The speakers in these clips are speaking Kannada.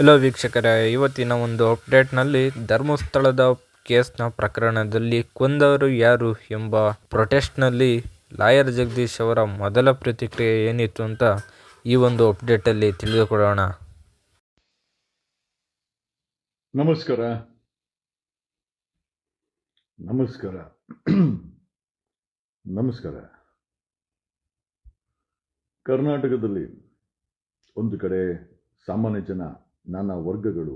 ಹಲೋ ವೀಕ್ಷಕರೇ, ಇವತ್ತಿನ ಒಂದು ಅಪ್ಡೇಟ್ನಲ್ಲಿ ಧರ್ಮಸ್ಥಳದ ಕೇಸ್ನ ಪ್ರಕರಣದಲ್ಲಿ ಕೊಂದವರು ಯಾರು ಎಂಬ ಪ್ರೊಟೆಸ್ಟ್ನಲ್ಲಿ ಲಾಯರ್ ಜಗದೀಶ್ ಅವರ ಮೊದಲ ಪ್ರತಿಕ್ರಿಯೆ ಏನಿತ್ತು ಅಂತ ಈ ಒಂದು ಅಪ್ಡೇಟಲ್ಲಿ ತಿಳಿದುಕೊಳ್ಳೋಣ. ನಮಸ್ಕಾರ ನಮಸ್ಕಾರ ನಮಸ್ಕಾರ. ಕರ್ನಾಟಕದಲ್ಲಿ ಒಂದು ಕಡೆ ಸಾಮಾನ್ಯ ಜನ, ನಾನಾ ವರ್ಗಗಳು,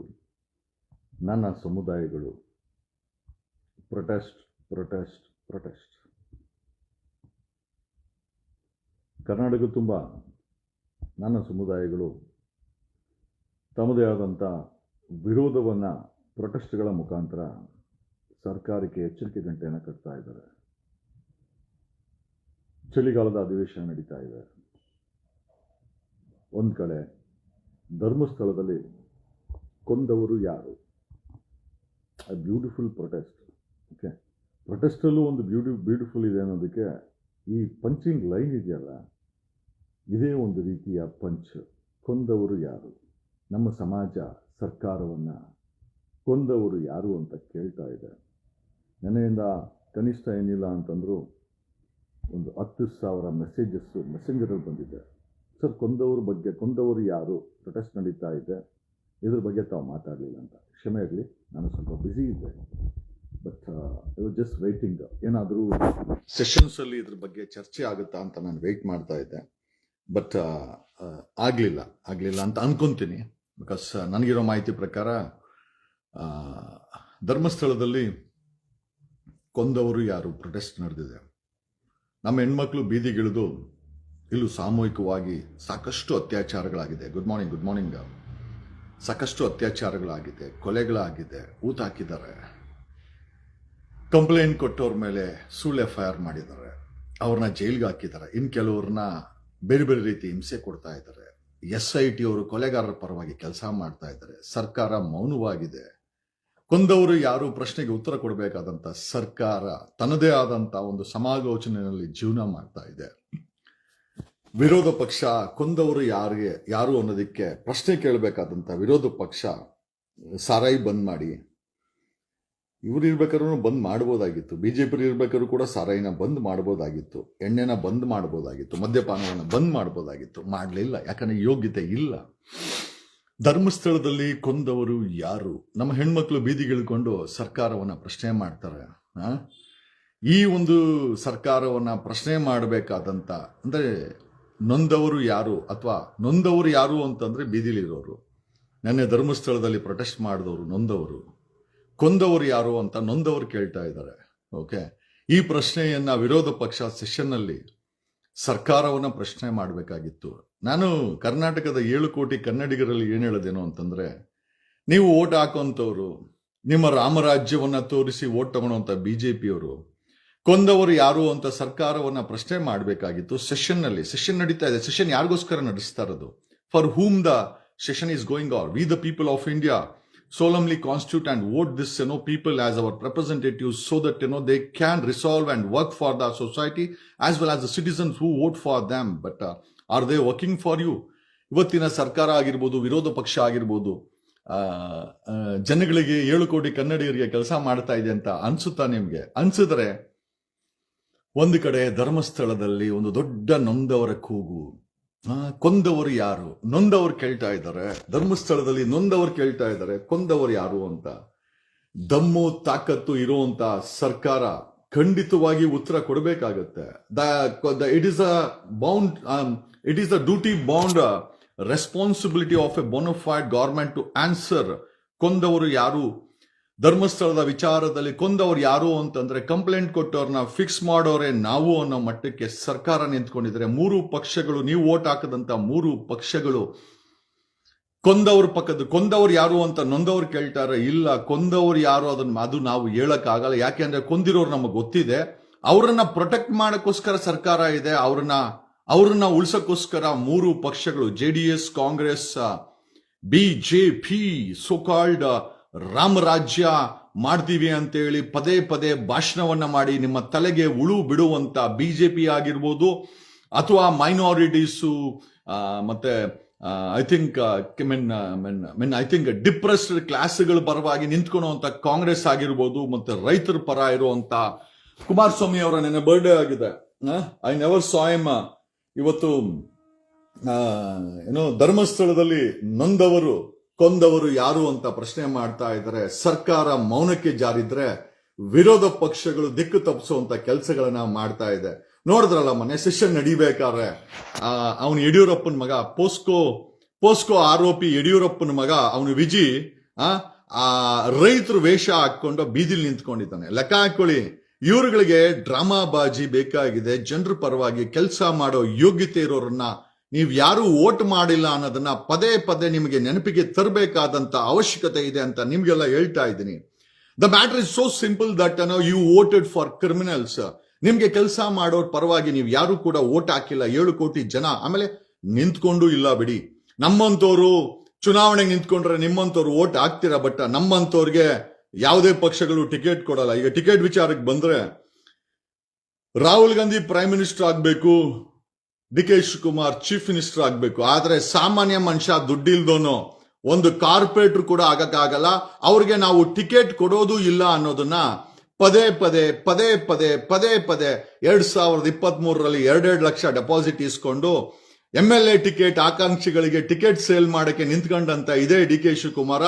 ನಾನಾ ಸಮುದಾಯಗಳು ಪ್ರೊಟೆಸ್ಟ್ ಪ್ರೊಟೆಸ್ಟ್ ಪ್ರೊಟೆಸ್ಟ್. ಕರ್ನಾಟಕ ತುಂಬ ನಾನಾ ಸಮುದಾಯಗಳು ತಮ್ಮದೇ ಆದಂಥ ವಿರೋಧವನ್ನು ಪ್ರೊಟೆಸ್ಟ್ಗಳ ಮುಖಾಂತರ ಸರ್ಕಾರಕ್ಕೆ ಎಚ್ಚರಿಕೆ ಗಂಟೆಯನ್ನು ಕಟ್ತಾ ಇದ್ದಾರೆ. ಚಳಿಗಾಲದ ಅಧಿವೇಶನ ನಡೀತಾ ಇದೆ. ಒಂದು ಕಡೆ ಧರ್ಮಸ್ಥಳದಲ್ಲಿ ಕೊಂದವರು ಯಾರು, ಬ್ಯೂಟಿಫುಲ್ ಪ್ರೊಟೆಸ್ಟ್. ಓಕೆ, ಪ್ರೊಟೆಸ್ಟಲ್ಲೂ ಒಂದು ಬ್ಯೂಟಿಫುಲ್ ಇದೆ ಅನ್ನೋದಕ್ಕೆ ಈ ಪಂಚಿಂಗ್ ಲೈನ್ ಇದೆಯಲ್ಲ, ಇದೇ ಒಂದು ರೀತಿಯ ಪಂಚ್. ಕೊಂದವರು ಯಾರು? ನಮ್ಮ ಸಮಾಜ ಸರ್ಕಾರವನ್ನು ಕೊಂದವರು ಯಾರು ಅಂತ ಕೇಳ್ತಾ ಇದೆ. ನೆನೆಯಿಂದ ಕನಿಷ್ಠ ಏನಿಲ್ಲ ಅಂತಂದರೂ ಒಂದು 10,000 ಮೆಸೆಂಜರಲ್ಲಿ ಬಂದಿದೆ. ಸರ್, ಕೊಂದವರು ಯಾರು ಪ್ರೊಟೆಸ್ಟ್ ನಡೀತಾ ಇದೆ, ಇದ್ರ ಬಗ್ಗೆ ತಾವು ಮಾತಾಡಲಿಲ್ಲ ಅಂತ. ಕ್ಷಮೆ ಇರಲಿ, ನಾನು ಸ್ವಲ್ಪ ಬ್ಯುಸಿ ಇದ್ದೆ. But I was just waiting, ಏನಾದರೂ ಸೆಷನ್ಸಲ್ಲಿ ಇದ್ರ ಬಗ್ಗೆ ಚರ್ಚೆ ಆಗುತ್ತಾ ಅಂತ ನಾನು ವೆಯ್ಟ್ ಮಾಡ್ತಾ ಇದ್ದೆ. ಬಟ್ ಆಗಲಿಲ್ಲ ಅಂತ ಅನ್ಕೊಂತೀನಿ. ಬಿಕಾಸ್ ನನಗಿರೋ ಮಾಹಿತಿ ಪ್ರಕಾರ ಧರ್ಮಸ್ಥಳದಲ್ಲಿ ಕೊಂದವರು ಯಾರು ಪ್ರೊಟೆಸ್ಟ್ ನಡೆದಿದೆ. ನಮ್ಮ ಹೆಣ್ಮಕ್ಳು ಬೀದಿಗಿಳಿದು ಇಲ್ಲೂ ಸಾಮೂಹಿಕವಾಗಿ ಸಾಕಷ್ಟು ಅತ್ಯಾಚಾರಗಳಾಗಿದೆ. Good morning. ಸಾಕಷ್ಟು ಅತ್ಯಾಚಾರಗಳಾಗಿದೆ, ಕೊಲೆಗಳಾಗಿದೆ, ಊತ ಹಾಕಿದ್ದಾರೆ. ಕಂಪ್ಲೇಂಟ್ ಕೊಟ್ಟವ್ರ ಮೇಲೆ ಸುಳ್ಳು FIR ಮಾಡಿದ್ದಾರೆ, ಅವ್ರನ್ನ ಜೈಲ್ಗೆ ಹಾಕಿದ್ದಾರೆ. ಇನ್ನು ಕೆಲವ್ರನ್ನ ಬೇರೆ ಬೇರೆ ರೀತಿ ಹಿಂಸೆ ಕೊಡ್ತಾ ಇದ್ದಾರೆ. SIT ಅವರು ಕೊಲೆಗಾರರ ಪರವಾಗಿ ಕೆಲಸ ಮಾಡ್ತಾ ಇದ್ದಾರೆ. ಸರ್ಕಾರ ಮೌನವಾಗಿದೆ. ಕೊಂದವರು ಯಾರು ಪ್ರಶ್ನೆಗೆ ಉತ್ತರ ಕೊಡಬೇಕಾದಂಥ ಸರ್ಕಾರ ತನ್ನದೇ ಆದಂಥ ಒಂದು ಸಮಾಲೋಚನೆಯಲ್ಲಿ ಜೀವನ ಮಾಡ್ತಾ ಇದೆ. ವಿರೋಧ ಪಕ್ಷ ಕೊಂದವರು ಯಾರು ಅನ್ನೋದಕ್ಕೆ ಪ್ರಶ್ನೆ ಕೇಳಬೇಕಾದಂಥ ವಿರೋಧ ಪಕ್ಷ ಸಾರಾಯಿ ಬಂದ್ ಮಾಡಿ, ಇವ್ರು ಇರ್ಬೇಕಾದ್ರೂ ಬಂದ್ ಮಾಡ್ಬೋದಾಗಿತ್ತು. BJP ಇರ್ಬೇಕಾದ್ರೂ ಕೂಡ ಸಾರಾಯಿನ ಬಂದ್ ಮಾಡ್ಬೋದಾಗಿತ್ತು, ಎಣ್ಣೆನ ಬಂದ್ ಮಾಡ್ಬೋದಾಗಿತ್ತು, ಮದ್ಯಪಾನವನ್ನು ಬಂದ್ ಮಾಡ್ಬೋದಾಗಿತ್ತು. ಮಾಡಲಿಲ್ಲ, ಯಾಕಂದ್ರೆ ಯೋಗ್ಯತೆ ಇಲ್ಲ. ಧರ್ಮಸ್ಥಳದಲ್ಲಿ ಕೊಂದವರು ಯಾರು? ನಮ್ಮ ಹೆಣ್ಮಕ್ಳು ಬೀದಿಗಿಳ್ಕೊಂಡು ಸರ್ಕಾರವನ್ನು ಪ್ರಶ್ನೆ ಮಾಡ್ತಾರೆ. ಈ ಒಂದು ಸರ್ಕಾರವನ್ನು ಪ್ರಶ್ನೆ ಮಾಡಬೇಕಾದಂಥ, ಅಂದರೆ ನೊಂದವರು ಯಾರು, ಅಥವಾ ನೊಂದವರು ಯಾರು ಅಂತಂದ್ರೆ ಬೀದಿಲಿರೋರು. ನೆನ್ನೆ ಧರ್ಮಸ್ಥಳದಲ್ಲಿ ಪ್ರೊಟೆಸ್ಟ್ ಮಾಡಿದವರು ನೊಂದವರು. ಕೊಂದವರು ಯಾರು ಅಂತ ನೊಂದವರು ಕೇಳ್ತಾ ಇದ್ದಾರೆ. ಓಕೆ, ಈ ಪ್ರಶ್ನೆಯನ್ನ ವಿರೋಧ ಪಕ್ಷ ಸೆಷನ್ನಲ್ಲಿ ಸರ್ಕಾರವನ್ನ ಪ್ರಶ್ನೆ ಮಾಡಬೇಕಾಗಿತ್ತು. ನಾನು ಕರ್ನಾಟಕದ 7 ಕೋಟಿ ಕನ್ನಡಿಗರಲ್ಲಿ ಏನು ಹೇಳೋದೇನೋ ಅಂತಂದ್ರೆ, ನೀವು ಓಟ್ ಹಾಕುವಂಥವ್ರು, ನಿಮ್ಮ ರಾಮರಾಜ್ಯವನ್ನ ತೋರಿಸಿ ಓಟ್ ತಗೊಳ್ಳೋಂಥ BJPಯವರು ಕೊಂದವರು ಯಾರು ಅಂತ ಸರ್ಕಾರವನ್ನ ಪ್ರಶ್ನೆ ಮಾಡಬೇಕಾಗಿತ್ತು. ಸೆಷನ್ ನಡೀತಾ ಇದೆ. ಸೆಷನ್ ಯಾರಿಗೋಸ್ಕರ ನಡೆಸ್ತಾ ಇರೋದು? For whom the session is going on. We the people of India solemnly constitute and vote this people as our representatives, so that they can resolve and work for the society as well as the citizens who vote for them. But are they working for you? ಇವತ್ತಿನ ಸರ್ಕಾರ ಆಗಿರ್ಬೋದು, ವಿರೋಧ ಪಕ್ಷ ಆಗಿರ್ಬೋದು, ಜನಗಳಿಗೆ 7 ಕೋಟಿ ಕನ್ನಡಿಗರಿಗೆ ಕೆಲಸ ಮಾಡ್ತಾ ಇದೆ ಅಂತ ಅನ್ಸುತ್ತಾ ನಿಮ್ಗೆ? ಅನ್ಸಿದ್ರೆ ಒಂದು ಕಡೆ ಧರ್ಮಸ್ಥಳದಲ್ಲಿ ಒಂದು ದೊಡ್ಡ ನೊಂದವರ ಕೂಗು. ಕೊಂದವರು ಯಾರು? ನೊಂದವರು ಕೇಳ್ತಾ ಇದ್ದಾರೆ. ಧರ್ಮಸ್ಥಳದಲ್ಲಿ ನೊಂದವರು ಕೇಳ್ತಾ ಇದ್ದಾರೆ, ಕೊಂದವರು ಯಾರು ಅಂತ. ದಮ್ಮು ತಾಕತ್ತು ಇರುವಂತ ಸರ್ಕಾರ ಖಂಡಿತವಾಗಿ ಉತ್ತರ ಕೊಡಬೇಕಾಗತ್ತೆ. It is a duty bound responsibility of a bona fide government to answer. ಕೊಂದವರು ಯಾರು? ಧರ್ಮಸ್ಥಳದ ವಿಚಾರದಲ್ಲಿ ಕೊಂದವರು ಯಾರು ಅಂತಂದ್ರೆ, ಕಂಪ್ಲೇಂಟ್ ಕೊಟ್ಟವ್ರನ್ನ ಫಿಕ್ಸ್ ಮಾಡೋರೆ ನಾವು ಅನ್ನೋ ಮಟ್ಟಕ್ಕೆ ಸರ್ಕಾರ ನಿಂತ್ಕೊಂಡಿದ್ರೆ, 3 ಪಕ್ಷಗಳು, ನೀವು ಓಟ್ ಹಾಕದಂತ 3 ಪಕ್ಷಗಳು ಕೊಂದವರು ಯಾರು ಅಂತ ನೊಂದವ್ರು ಕೇಳ್ತಾರೆ. ಇಲ್ಲ, ಕೊಂದವರು ಯಾರು ಅದು ನಾವು ಹೇಳಕ್ ಆಗಲ್ಲ. ಯಾಕೆಂದ್ರೆ ಕೊಂದಿರೋರು ನಮಗೆ ಗೊತ್ತಿದೆ. ಅವರನ್ನ ಪ್ರೊಟೆಕ್ಟ್ ಮಾಡಕ್ಕೋಸ್ಕರ ಸರ್ಕಾರ ಇದೆ. ಅವ್ರನ್ನ ಉಳ್ಸಕ್ಕೋಸ್ಕರ 3 ಪಕ್ಷಗಳು, JDS, ಕಾಂಗ್ರೆಸ್, BJP, ಸೋಕಾಲ್ಡ್ ರಾಮರಾಜ್ಯ ಮಾಡ್ತೀವಿ ಅಂತೇಳಿ ಪದೇ ಪದೇ ಭಾಷಣವನ್ನ ಮಾಡಿ ನಿಮ್ಮ ತಲೆಗೆ ಉಳು ಬಿಡುವಂತ BJP ಆಗಿರ್ಬೋದು, ಅಥವಾ ಮೈನಾರಿಟೀಸು, ಮತ್ತೆ I think I think depressed ಕ್ಲಾಸ್ಗಳ ಪರವಾಗಿ ನಿಂತ್ಕೊಳ್ಳುವಂತ ಕಾಂಗ್ರೆಸ್ ಆಗಿರ್ಬೋದು ಮತ್ತೆ ರೈತರ ಪರ ಇರುವಂತ ಕುಮಾರಸ್ವಾಮಿ ಅವರ ನೆನೆ ಬರ್ಡೇ ಆಗಿದೆ. I never saw him. ಇವತ್ತು ಧರ್ಮಸ್ಥಳದಲ್ಲಿ ನೊಂದವರು ಕೊಂದವರು ಯಾರು ಅಂತ ಪ್ರಶ್ನೆ ಮಾಡ್ತಾ ಇದ್ದಾರೆ. ಸರ್ಕಾರ ಮೌನಕ್ಕೆ ಜಾರಿದ್ರೆ ವಿರೋಧ ಪಕ್ಷಗಳು ದಿಕ್ಕು ತಪ್ಪಿಸುವಂತ ಕೆಲಸಗಳನ್ನ ಮಾಡ್ತಾ ಇದೆ. ನೋಡಿದ್ರಲ್ಲ ಮೊನ್ನೆ ಸೆಷನ್ ನಡಿಬೇಕಾದ್ರೆ ಅವನು ಯಡಿಯೂರಪ್ಪನ ಮಗ ಪೋಸ್ಕೋ ಆರೋಪಿ ಯಡಿಯೂರಪ್ಪನ ಮಗ ಅವನು ವಿಜಿ ಆ ರೈತರು ವೇಷ ಹಾಕೊಂಡು ಬೀದಿಲಿ ನಿಂತ್ಕೊಂಡಿದ್ದಾನೆ. ಲೆಕ್ಕ ಹಾಕೊಳ್ಳಿ, ಇವ್ರುಗಳಿಗೆ ಡ್ರಾಮಾ ಬಾಜಿ ಬೇಕಾಗಿದೆ. ಜನರ ಪರವಾಗಿ ಕೆಲಸ ಮಾಡೋ ಯೋಗ್ಯತೆ ಇರೋರನ್ನ ನೀವು ಯಾರು ವೋಟ್ ಮಾಡಿಲ್ಲ ಅನ್ನೋದನ್ನ ಪದೇ ಪದೇ ನಿಮಗೆ ನೆನಪಿಗೆ ತರಬೇಕಾದಂತ ಅವಶ್ಯಕತೆ ಇದೆ ಅಂತ ನಿಮ್ಗೆಲ್ಲ ಹೇಳ್ತಾ ಇದ್ದೀನಿ. The matter is so simple that you voted for criminals. ನಿಮ್ಗೆ ಕೆಲಸ ಮಾಡೋರ್ ಪರವಾಗಿ ನೀವು ಯಾರು ಕೂಡ ವೋಟ್ ಹಾಕಿಲ್ಲ. 7 ಕೋಟಿ ಜನ ಆಮೇಲೆ ನಿಂತ್ಕೊಂಡು ಇಲ್ಲ ಬಿಡಿ. ನಮ್ಮಂತವ್ರು ಚುನಾವಣೆಗೆ ನಿಂತ್ಕೊಂಡ್ರೆ ನಿಮ್ಮಂತವ್ರು ವೋಟ್ ಹಾಕ್ತೀರಾ, ಬಟ್ ನಮ್ಮಂತವ್ರಿಗೆ ಯಾವುದೇ ಪಕ್ಷಗಳು ಟಿಕೆಟ್ ಕೊಡಲ್ಲ. ಈಗ ಟಿಕೆಟ್ ವಿಚಾರಕ್ಕೆ ಬಂದ್ರೆ ರಾಹುಲ್ ಗಾಂಧಿ ಪ್ರೈಮ್ ಮಿನಿಸ್ಟರ್ ಆಗ್ಬೇಕು, D K Shivakumar chief minister ಆಗ್ಬೇಕು. ಆದ್ರೆ ಸಾಮಾನ್ಯ ಮನುಷ್ಯ ದುಡ್ಡಿಲ್ದೋನು ಒಂದು ಕಾರ್ಪೊರೇಟರ್ ಕೂಡ ಆಗಕ್ಕಾಗಲ್ಲ. ಅವ್ರಿಗೆ ನಾವು ಟಿಕೆಟ್ ಕೊಡೋದು ಇಲ್ಲ ಅನ್ನೋದನ್ನ ಪದೇ ಪದೇ 2023ರಲ್ಲಿ 2 ಲಕ್ಷ ಡೆಪಾಸಿಟ್ ಇಸ್ಕೊಂಡು MLA ಟಿಕೆಟ್ ಆಕಾಂಕ್ಷಿಗಳಿಗೆ ಟಿಕೆಟ್ ಸೇಲ್ ಮಾಡಕ್ಕೆ ನಿಂತ್ಕೊಂಡಂತ ಇದೇ ಡಿ ಕೆ ಶಿವಕುಮಾರ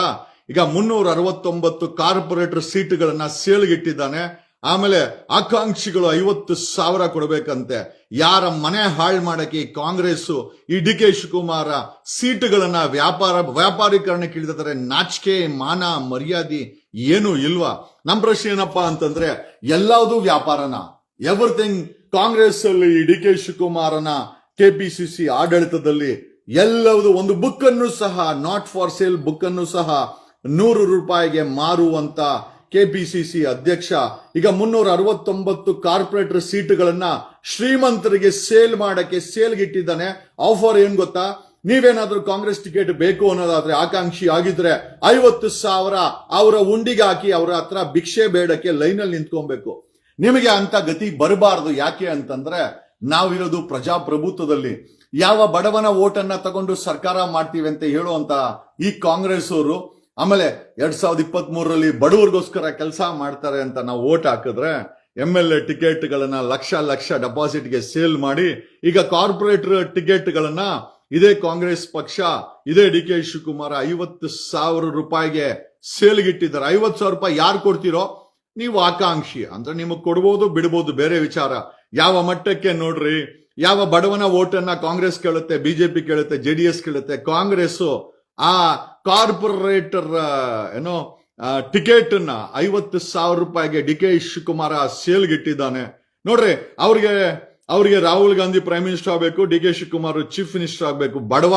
ಈಗ 369 ಕಾರ್ಪೊರೇಟರ್ ಸೀಟ್ಗಳನ್ನ ಸೇಲ್ಗಿಟ್ಟಿದ್ದಾನೆ. ಆಮೇಲೆ ಆಕಾಂಕ್ಷಿಗಳು 50,000 ಕೊಡಬೇಕಂತೆ. ಯಾರ ಮನೆ ಹಾಳು ಮಾಡಕ್ಕೆ ಈ ಕಾಂಗ್ರೆಸ್ ಈ ಡಿ ಕೆ ಶಿವಕುಮಾರ ಸೀಟುಗಳನ್ನ ವ್ಯಾಪಾರೀಕರಣಕ್ಕೆ ಇಳಿದರೆ ನಾಚಿಕೆ ಮಾನ ಮರ್ಯಾದೆ ಏನು ಇಲ್ವಾ? ನಮ್ ಪ್ರಶ್ನೆ ಏನಪ್ಪಾ ಅಂತಂದ್ರೆ ಎಲ್ಲದೂ ವ್ಯಾಪಾರನ. ಎವ್ರಿಥಿಂಗ್ ಕಾಂಗ್ರೆಸ್ ಅಲ್ಲಿ ಡಿ ಕೆ ಶಿವಕುಮಾರನ KPCC ಆಡಳಿತದಲ್ಲಿ ಎಲ್ಲವುದು ಒಂದು ಬುಕ್ ಅನ್ನು ಸಹ ನಾಟ್ ಫಾರ್ ಸೇಲ್ ಬುಕ್ ಅನ್ನು ಸಹ 100 ರೂಪಾಯಿಗೆ ಮಾರುವಂತ KPCC ಅಧ್ಯಕ್ಷ ಈಗ 369 ಕಾರ್ಪೊರೇಟರ್ ಸೀಟುಗಳನ್ನ ಶ್ರೀಮಂತರಿಗೆ ಸೇಲ್ ಮಾಡಕ್ಕೆ ಸೇಲ್ಗಿಟ್ಟಿದ್ದಾನೆ. ಆಫರ್ ಏನ್ ಗೊತ್ತಾ? ನೀವೇನಾದ್ರೂ ಕಾಂಗ್ರೆಸ್ ಟಿಕೆಟ್ ಬೇಕು ಅನ್ನೋದಾದ್ರೆ ಆಕಾಂಕ್ಷಿ ಆಗಿದ್ರೆ 50,000 ಅವರ ಉಂಡಿಗೆ ಹಾಕಿ ಅವರ ಹತ್ರ ಭಿಕ್ಷೆ ಬೇಡಕ್ಕೆ ಲೈನಲ್ಲಿ ನಿಂತ್ಕೊಬೇಕು. ನಿಮಗೆ ಅಂತ ಗತಿ ಬರಬಾರದು. ಯಾಕೆ ಅಂತಂದ್ರೆ ನಾವಿರೋದು ಪ್ರಜಾಪ್ರಭುತ್ವದಲ್ಲಿ. ಯಾವ ಬಡವನ ಓಟನ್ನ ತಗೊಂಡು ಸರ್ಕಾರ ಮಾಡ್ತೀವಿ ಅಂತ ಹೇಳುವಂತ ಈ ಕಾಂಗ್ರೆಸ್ ಅವರು ಆಮೇಲೆ 2023ರಲ್ಲಿ ಬಡವರಿಗೋಸ್ಕರ ಕೆಲಸ ಮಾಡ್ತಾರೆ ಅಂತ ನಾವು ಓಟ್ ಹಾಕಿದ್ರೆ MLA ಟಿಕೆಟ್ಗಳನ್ನ ಲಕ್ಷ ಡೆಪಾಸಿಟ್ಗೆ ಸೇಲ್ ಮಾಡಿ ಈಗ ಕಾರ್ಪೊರೇಟರ್ ಟಿಕೆಟ್ಗಳನ್ನ ಇದೇ ಕಾಂಗ್ರೆಸ್ ಪಕ್ಷ ಇದೇ ಡಿ ಕೆ ಶಿವಕುಮಾರ 50,000 ರೂಪಾಯಿಗೆ ಸೇಲ್ಗಿಟ್ಟಿದ್ದಾರೆ. 50,000 ರೂಪಾಯಿ ಯಾರು ಕೊಡ್ತೀರೋ ನೀವು ಆಕಾಂಕ್ಷಿ ಅಂದ್ರೆ ನಿಮಗೆ ಕೊಡ್ಬೋದು ಬಿಡ್ಬೋದು, ಬೇರೆ ವಿಚಾರ. ಯಾವ ಮಟ್ಟಕ್ಕೆ ನೋಡ್ರಿ, ಯಾವ ಬಡವನ ಓಟನ್ನ ಕಾಂಗ್ರೆಸ್ ಕೇಳುತ್ತೆ, ಬಿಜೆಪಿ ಕೇಳುತ್ತೆ, JDS ಕೇಳುತ್ತೆ. ಕಾಂಗ್ರೆಸ್ ಆ ಕಾರ್ಪೊರೇಟರ್ ಟಿಕೆಟ್ ಅನ್ನ 50,000 ರೂಪಾಯಿಗೆ ಡಿ ಕೆ ಶಿವಕುಮಾರ ಸೇಲ್ಗಿಟ್ಟಿದ್ದಾನೆ. ನೋಡ್ರಿ, ಅವ್ರಿಗೆ ರಾಹುಲ್ ಗಾಂಧಿ ಪ್ರೈಮ್ ಮಿನಿಸ್ಟರ್ ಆಗ್ಬೇಕು, D K Shivakumar chief minister ಆಗ್ಬೇಕು. ಬಡವ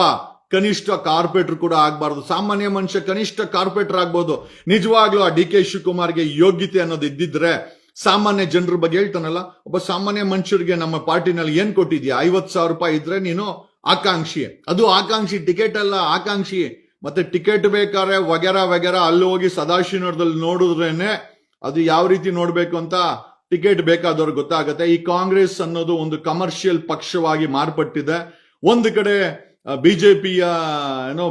ಕನಿಷ್ಠ ಕಾರ್ಪೊರೇಟರ್ ಕೂಡ ಆಗ್ಬಾರ್ದು. ಸಾಮಾನ್ಯ ಮನುಷ್ಯ ಕನಿಷ್ಠ ಕಾರ್ಪೊರೇಟರ್ ಆಗ್ಬೋದು. ನಿಜವಾಗ್ಲೂ ಆ ಡಿ ಕೆ ಶಿವಕುಮಾರ್ಗೆ ಯೋಗ್ಯತೆ ಅನ್ನೋದು ಇದ್ದಿದ್ರೆ ಸಾಮಾನ್ಯ ಜನರ ಬಗ್ಗೆ ಹೇಳ್ತಾನಲ್ಲ, ಒಬ್ಬ ಸಾಮಾನ್ಯ ಮನುಷ್ಯರಿಗೆ ನಮ್ಮ ಪಾರ್ಟಿನಲ್ಲಿ ಏನ್ ಕೊಟ್ಟಿದ್ಯಾ? 50,000 ರೂಪಾಯಿ ಇದ್ರೆ ನೀನು ಆಕಾಂಕ್ಷಿ. ಅದು ಆಕಾಂಕ್ಷಿ, ಟಿಕೆಟ್ ಅಲ್ಲ, ಆಕಾಂಕ್ಷಿ. ಮತ್ತೆ ಟಿಕೆಟ್ ಬೇಕಾದ್ರೆ ವಗೇರ ಅಲ್ಲಿ ಹೋಗಿ ಸದಾಶಿವನಗರದಲ್ಲಿ ನೋಡಿದ್ರೇನೆ ಅದು ಯಾವ ರೀತಿ ನೋಡ್ಬೇಕು ಅಂತ ಟಿಕೆಟ್ ಬೇಕಾದವ್ರಿಗೆ ಗೊತ್ತಾಗತ್ತೆ. ಈ ಕಾಂಗ್ರೆಸ್ ಅನ್ನೋದು ಒಂದು ಕಮರ್ಷಿಯಲ್ ಪಕ್ಷವಾಗಿ ಮಾರ್ಪಟ್ಟಿದೆ. ಒಂದು ಕಡೆ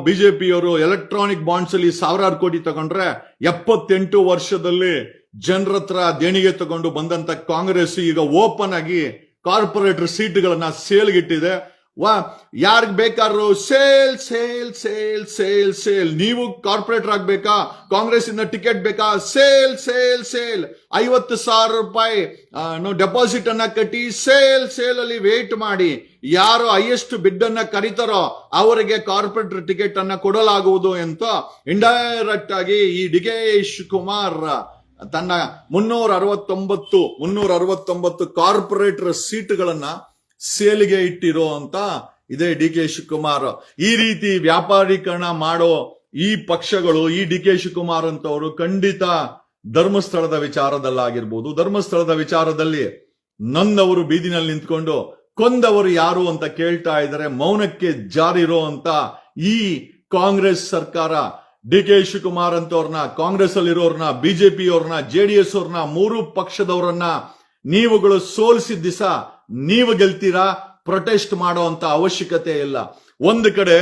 ಬಿಜೆಪಿಯವರು ಎಲೆಕ್ಟ್ರಾನಿಕ್ ಬಾಂಡ್ಸ್ ಅಲ್ಲಿ 1,000 ಕೋಟಿ ತಗೊಂಡ್ರೆ 78 ವರ್ಷದಲ್ಲಿ ಜನರ ಹತ್ರ ದೇಣಿಗೆ ತಗೊಂಡು ಬಂದಂತ ಕಾಂಗ್ರೆಸ್ ಈಗ ಓಪನ್ ಆಗಿ ಕಾರ್ಪೊರೇಟರ್ ಸೀಟ್ಗಳನ್ನ ಸೇಲ್ಗಿಟ್ಟಿದೆ. ಯಾರಿಗ್ ಬೇಕಾದ್ರು sale sale sale sale sale. ನೀವು ಕಾರ್ಪೊರೇಟರ್ ಆಗ್ಬೇಕಾ? ಕಾಂಗ್ರೆಸ್ ಇಂದ ಟಿಕೆಟ್ ಬೇಕಾ? Sale sale sale. 50,000 ರೂಪಾಯಿ ಡೆಪಾಸಿಟ್ ಅನ್ನ ಕಟ್ಟಿ ಸೇಲ್ ಅಲ್ಲಿ ವೇಟ್ ಮಾಡಿ ಯಾರು ಹೈಯೆಸ್ಟ್ ಬಿಡ್ ಅನ್ನ ಕರೀತಾರೋ ಅವರಿಗೆ ಕಾರ್ಪೊರೇಟರ್ ಟಿಕೆಟ್ ಅನ್ನ ಕೊಡಲಾಗುವುದು ಅಂತ ಇಂಡೈರೆಕ್ಟ್ ಆಗಿ ಈ ಡಿ ಕೆ ಶಿವಕುಮಾರ್ ತನ್ನ 369 ಕಾರ್ಪೊರೇಟರ್ ಸೀಟ್ಗಳನ್ನ ಸೇಲಿಗೆ ಇಟ್ಟಿರೋ ಅಂತ ಇದೇ ಡಿ ಕೆ ಶಿವಕುಮಾರ್. ಈ ರೀತಿ ವ್ಯಾಪಾರೀಕರಣ ಮಾಡೋ ಈ ಪಕ್ಷಗಳು, ಈ ಡಿ ಕೆ ಶಿವಕುಮಾರ್ ಅಂತವರು ಖಂಡಿತ ಧರ್ಮಸ್ಥಳದ ವಿಚಾರದಲ್ಲಾಗಿರ್ಬೋದು, ಧರ್ಮಸ್ಥಳದ ವಿಚಾರದಲ್ಲಿ ನೊಂದವರು ಬೀದಿನಲ್ಲಿ ನಿಂತ್ಕೊಂಡು ಕೊಂದವರು ಯಾರು ಅಂತ ಕೇಳ್ತಾ ಇದ್ದಾರೆ. ಮೌನಕ್ಕೆ ಜಾರಿರೋ ಅಂತ ಈ ಕಾಂಗ್ರೆಸ್ ಸರ್ಕಾರ ಡಿ ಕೆ ಶಿವಕುಮಾರ್ ಅಂತವ್ರನ್ನ, ಕಾಂಗ್ರೆಸ್ ಅಲ್ಲಿರೋರ್ನ, ಬಿಜೆಪಿ ಅವ್ರನ್ನ, JDS ಅವ್ರನ್ನ, 3 ಪಕ್ಷದವರನ್ನ ನೀವುಗಳು ಸೋಲಿಸಿದ ದಿವಸ ನೀವು ಗೆಲ್ತೀರಾ. ಪ್ರೊಟೆಸ್ಟ್ ಮಾಡೋ ಅಂತ ಅವಶ್ಯಕತೆ ಇಲ್ಲ. ಒಂದು ಕಡೆ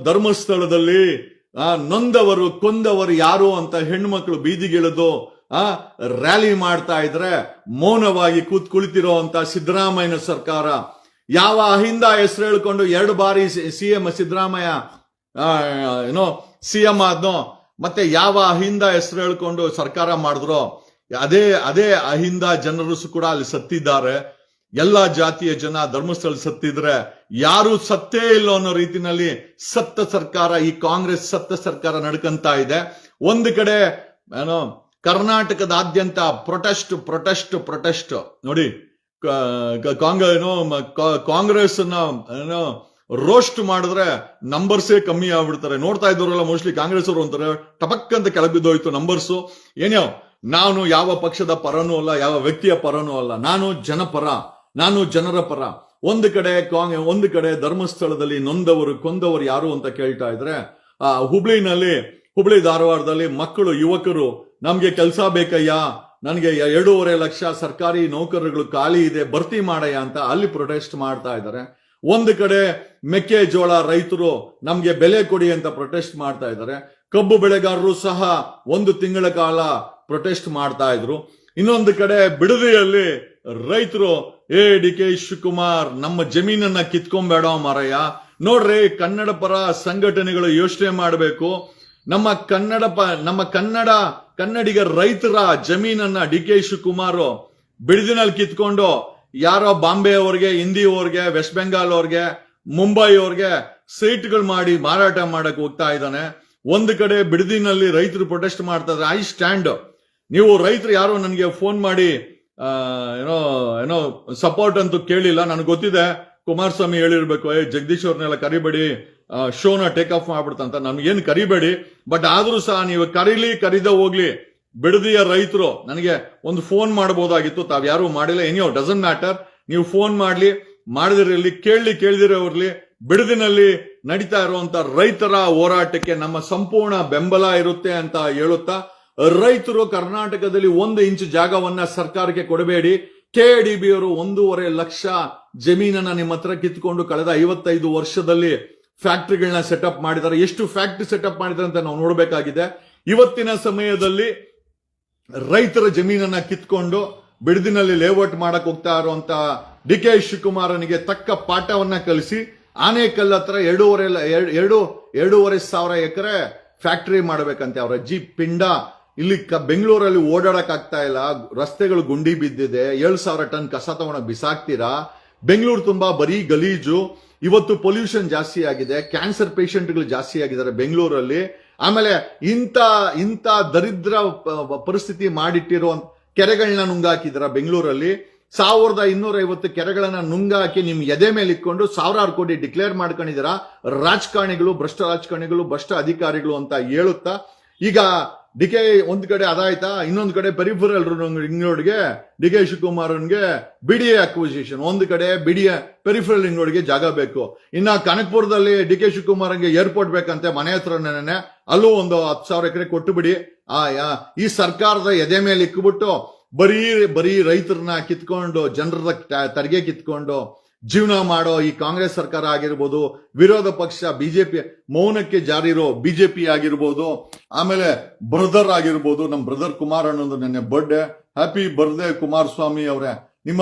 ಧರ್ಮಸ್ಥಳದಲ್ಲಿ ನೊಂದವರು ಕೊಂದವರು ಯಾರು ಅಂತ ಹೆಣ್ಮಕ್ಳು ಬೀದಿಗಿಳಿದು ರ್ಯಾಲಿ ಮಾಡ್ತಾ ಇದ್ರೆ ಮೌನವಾಗಿ ಕುಳಿತಿರೋ ಅಂತ ಸಿದ್ದರಾಮಯ್ಯನ ಸರ್ಕಾರ, ಯಾವ ಅಹಿಂದ ಹೆಸರು ಹೇಳ್ಕೊಂಡು 2 ಬಾರಿ ಸಿಎಂ ಸಿದ್ದರಾಮಯ್ಯ ಸಿಎಂ ಆದ್ನೋ, ಮತ್ತೆ ಯಾವ ಅಹಿಂದ ಹೆಸರು ಹೇಳ್ಕೊಂಡು ಸರ್ಕಾರ ಮಾಡಿದ್ರೋ ಅದೇ ಅಹಿಂದ ಜನರು ಕೂಡ ಅಲ್ಲಿ ಸತ್ತಿದ್ದಾರೆ. ಎಲ್ಲಾ ಜಾತಿಯ ಜನ ಧರ್ಮಸ್ಥಳ ಸತ್ತಿದ್ರೆ ಯಾರು ಸತ್ತೇ ಇಲ್ಲ ಅನ್ನೋ ರೀತಿನಲ್ಲಿ ಸತ್ತ ಸರ್ಕಾರ, ಈ ಕಾಂಗ್ರೆಸ್ ಸತ್ತ ಸರ್ಕಾರ ನಡ್ಕಂತ ಇದೆ. ಒಂದು ಕಡೆ ಕರ್ನಾಟಕದಾದ್ಯಂತ ಪ್ರೊಟೆಸ್ಟ್ ನೋಡಿ, ಕಾಂಗ್ರೆಸ್ ರೋಸ್ಟ್ ಮಾಡಿದ್ರೆ ನಂಬರ್ಸೇ ಕಮ್ಮಿ ಆಗ್ಬಿಡ್ತಾರೆ. ನೋಡ್ತಾ ಇದ್ದವರೆಲ್ಲ ಮೋಸ್ಟ್ಲಿ ಕಾಂಗ್ರೆಸ್ ಅವರು ಅಂತಾರೆ ಟಪಕ್ ಅಂತ ಕೆಳಗೆ ಬಿದ್ದೋಯ್ತು ನಂಬರ್ಸು. ಏನೋ ನಾನು ಯಾವ ಪಕ್ಷದ ಪರನೂ ಅಲ್ಲ, ಯಾವ ವ್ಯಕ್ತಿಯ ಪರನೂ ಅಲ್ಲ, ನಾನು ಜನಪರ, ನಾನು ಜನರ ಪರ. ಒಂದು ಕಡೆ ಧರ್ಮಸ್ಥಳದಲ್ಲಿ ನೊಂದವರು ಕೊಂದವರು ಯಾರು ಅಂತ ಕೇಳ್ತಾ ಇದ್ರೆ, ಹುಬ್ಳಿ ಧಾರವಾಡದಲ್ಲಿ ಮಕ್ಕಳು ಯುವಕರು ನಮ್ಗೆ ಕೆಲಸ ಬೇಕಯ್ಯ, ನನಗೆ 2.5 ಲಕ್ಷ ಸರ್ಕಾರಿ ನೌಕರರುಗಳು ಖಾಲಿ ಇದೆ, ಭರ್ತಿ ಮಾಡಯ್ಯ ಅಂತ ಅಲ್ಲಿ ಪ್ರೊಟೆಸ್ಟ್ ಮಾಡ್ತಾ ಇದ್ದಾರೆ. ಒಂದು ಕಡೆ ಮೆಕ್ಕೆಜೋಳ ರೈತರು ನಮ್ಗೆ ಬೆಲೆ ಕೊಡಿ ಅಂತ ಪ್ರೊಟೆಸ್ಟ್ ಮಾಡ್ತಾ ಇದ್ದಾರೆ. ಕಬ್ಬು ಬೆಳೆಗಾರರು ಸಹ 1 ತಿಂಗಳ ಕಾಲ ಪ್ರೊಟೆಸ್ಟ್ ಮಾಡ್ತಾ ಇದ್ರು. ಇನ್ನೊಂದು ಕಡೆ ಬಿಡದಿಯಲ್ಲಿ ರೈತರು ಡಿ.ಕೆ. ಶಿವಕುಮಾರ್ ನಮ್ಮ ಜಮೀನನ್ನ ಕಿತ್ಕೊಂಬೇಡ ಮಾರಯ್ಯ. ನೋಡ್ರಿ, ಕನ್ನಡ ಪರ ಸಂಘಟನೆಗಳು ಯೋಚನೆ ಮಾಡಬೇಕು. ನಮ್ಮ ಕನ್ನಡಿಗ ರೈತರ ಜಮೀನನ್ನ ಡಿ.ಕೆ. ಶಿವಕುಮಾರ್ ಬಿಡದಿನಲ್ಲಿ ಕಿತ್ಕೊಂಡು ಯಾರೋ ಬಾಂಬೆ ಅವ್ರಿಗೆ, ಹಿಂದಿ ಅವ್ರಿಗೆ, ವೆಸ್ಟ್ ಬೆಂಗಾಲ್ ಅವ್ರಿಗೆ, ಮುಂಬೈ ಅವ್ರಿಗೆ ಸೈಟ್ಗಳು ಮಾಡಿ ಮಾರಾಟ ಮಾಡಕ್ ಹೋಗ್ತಾ ಇದ್ದಾನೆ. ಒಂದು ಕಡೆ ಬಿಡದಿನಲ್ಲಿ ರೈತರು ಪ್ರೊಟೆಸ್ಟ್ ಮಾಡ್ತಾ ಇದ್ದಾರೆ. I stand. ನೀವು ರೈತರು ಯಾರೋ ನನಗೆ ಫೋನ್ ಮಾಡಿ ಏನೋ ಸಪೋರ್ಟ್ ಅಂತೂ ಕೇಳಿಲ್ಲ. ನನಗೆ ಗೊತ್ತಿದೆ ಕುಮಾರಸ್ವಾಮಿ ಹೇಳಿರ್ಬೇಕು, ಜಗದೀಶ್ ಅವ್ರನ್ನೆಲ್ಲ ಕರಿಬೇಡಿ, ಶೋನ ಟೇಕ್ ಆಫ್ ಮಾಡ್ಬಿಡ್ತಂತ. ನನ್ಗೇನು ಕರಿಬೇಡಿ, ಬಟ್ ಆದ್ರೂ ಸಹ ನೀವು ಕರೀದ ಹೋಗ್ಲಿ, ಬಿಡದಿಯ ರೈತರು ನನಗೆ ಒಂದು ಫೋನ್ ಮಾಡಬಹುದಾಗಿತ್ತು, ತಾವ್ಯಾರು ಮಾಡಿಲ್ಲ. ಎನಿಯೋ ಡಸಂಟ್ ಮ್ಯಾಟರ್, ನೀವು ಫೋನ್ ಮಾಡಿದಿರಲಿ, ಕೇಳ್ದಿರೋರ್ಲಿ, ಬಿಡದಿನಲ್ಲಿ ನಡೀತಾ ಇರುವಂತ ರೈತರ ಹೋರಾಟಕ್ಕೆ ನಮ್ಮ ಸಂಪೂರ್ಣ ಬೆಂಬಲ ಇರುತ್ತೆ ಅಂತ ಹೇಳುತ್ತಾ, ರೈತರು ಕರ್ನಾಟಕದಲ್ಲಿ 1 ಇಂಚು ಜಾಗವನ್ನ ಸರ್ಕಾರಕ್ಕೆ ಕೊಡಬೇಡಿ. KDB ಅವರು 1.5 ಲಕ್ಷ ಜಮೀನನ್ನ ನಿಮ್ಮ ಹತ್ರ ಕಿತ್ಕೊಂಡು ಕಳೆದ 55 ವರ್ಷದಲ್ಲಿ ಫ್ಯಾಕ್ಟರಿಗಳನ್ನ ಸೆಟಪ್ ಮಾಡಿದ್ದಾರೆ. ಎಷ್ಟು ಫ್ಯಾಕ್ಟರಿ ಸೆಟಪ್ ಮಾಡಿದ್ದಾರೆ ಅಂತ ನಾವು ನೋಡಬೇಕಾಗಿದೆ. ಇವತ್ತಿನ ಸಮಯದಲ್ಲಿ ರೈತರ ಜಮೀನನ್ನ ಕಿತ್ಕೊಂಡು ಬಿಡದಿನಲ್ಲಿ ಲೇಔಟ್ ಮಾಡಕ್ ಹೋಗ್ತಾ ಇರುವಂತ ಡಿ.ಕೆ. ಶಿವಕುಮಾರನಿಗೆ ತಕ್ಕ ಪಾಠವನ್ನ ಕಲಿಸಿ ಆನೇಕಲ್ ಹತ್ರ 2.5 ಸಾವಿರ ಎಕರೆ ಫ್ಯಾಕ್ಟರಿ ಮಾಡಬೇಕಂತೆ. ಅವರ ಅಜ್ಜಿ ಪಿಂಡ ಇಲ್ಲಿ ಬೆಂಗಳೂರಲ್ಲಿ ಓಡಾಡಕ್ ಆಗ್ತಾ ಇಲ್ಲ, ರಸ್ತೆಗಳು ಗುಂಡಿ ಬಿದ್ದಿದೆ, 7,000 ಟನ್ ಕಸ ತಗೊಂಡೋಗಿ ಬಿಸಾಕ್ತೀರಾ. ಬೆಂಗಳೂರು ತುಂಬಾ ಬರೀ ಗಲೀಜು. ಇವತ್ತು ಪೊಲ್ಯೂಷನ್ ಜಾಸ್ತಿ ಆಗಿದೆ, ಕ್ಯಾನ್ಸರ್ ಪೇಷಂಟ್ಗಳು ಜಾಸ್ತಿ ಆಗಿದ್ದಾರೆ ಬೆಂಗಳೂರಲ್ಲಿ. ಆಮೇಲೆ ಇಂಥ ದರಿದ್ರ ಪರಿಸ್ಥಿತಿ ಮಾಡಿಟ್ಟಿರೋ ಕೆರೆಗಳನ್ನ ನುಂಗಾಕಿದಾರ ಬೆಂಗಳೂರಲ್ಲಿ. 1250 ಕೆರೆಗಳನ್ನ ನುಂಗಾಕಿ ನಿಮ್ ಎದೆ ಮೇಲೆ ಇಟ್ಕೊಂಡು 1,000 ಕೋಟಿ ಡಿಕ್ಲೇರ್ ಮಾಡ್ಕೊಂಡಿದ್ದೀರಾ. ರಾಜಕಾರಣಿಗಳು, ಭ್ರಷ್ಟ ರಾಜಕಾರಣಿಗಳು, ಭ್ರಷ್ಟ ಅಧಿಕಾರಿಗಳು ಅಂತ ಹೇಳುತ್ತಾ, ಈಗ ಡಿಕೆ ಒಂದ್ ಕಡೆ ಅದಾಯ್ತಾ, ಇನ್ನೊಂದು ಕಡೆ ಪೆರಿಫರಲ್ ರಿಂಗ್ ರೋಡ್ಗೆ ಡಿ.ಕೆ. ಶಿವಕುಮಾರನ್ಗೆ BDA ಅಕ್ವಿಸಿಷನ್, ಒಂದು ಕಡೆ BDA ಪೆರಿಫರಲ್ ರಿಂಗ್ ರೋಡ್ಗೆ ಜಾಗ ಬೇಕು. ಇನ್ನ ಕನಕಪುರದಲ್ಲಿ ಡಿ.ಕೆ. ಶಿವಕುಮಾರ್ಗೆ ಏರ್ಪೋರ್ಟ್ ಬೇಕಂತೆ, ಮನೆ ಹತ್ರನೇ, ಅಲ್ಲೂ ಒಂದು 10,000 ಎಕರೆ ಕೊಟ್ಟು ಬಿಡಿ. ಈ ಸರ್ಕಾರದ ಎದೆ ಮೇಲೆ ಇಕ್ಬಿಟ್ಟು ಬರೀ ರೈತರನ್ನ ಕಿತ್ಕೊಂಡು, ಜನರ ತೆರಿಗೆ ಕಿತ್ಕೊಂಡು ಜೀವನ ಮಾಡೋ ಈ ಕಾಂಗ್ರೆಸ್ ಸರ್ಕಾರ ಆಗಿರ್ಬೋದು, ವಿರೋಧ ಪಕ್ಷ ಬಿಜೆಪಿ, ಮೌನಕ್ಕೆ ಜಾರಿರೋ ಬಿಜೆಪಿ ಆಗಿರ್ಬೋದು, ಆಮೇಲೆ ಬ್ರದರ್ ಆಗಿರ್ಬೋದು, ನಮ್ ಬ್ರದರ್ ಕುಮಾರ್ ಅಣ್ಣಂದು ನೆನ್ನೆ ಬರ್ಡೇ. ಹ್ಯಾಪಿ ಬರ್ಡೇ ಕುಮಾರಸ್ವಾಮಿ ಅವರೇ. ನಿಮ್ಮ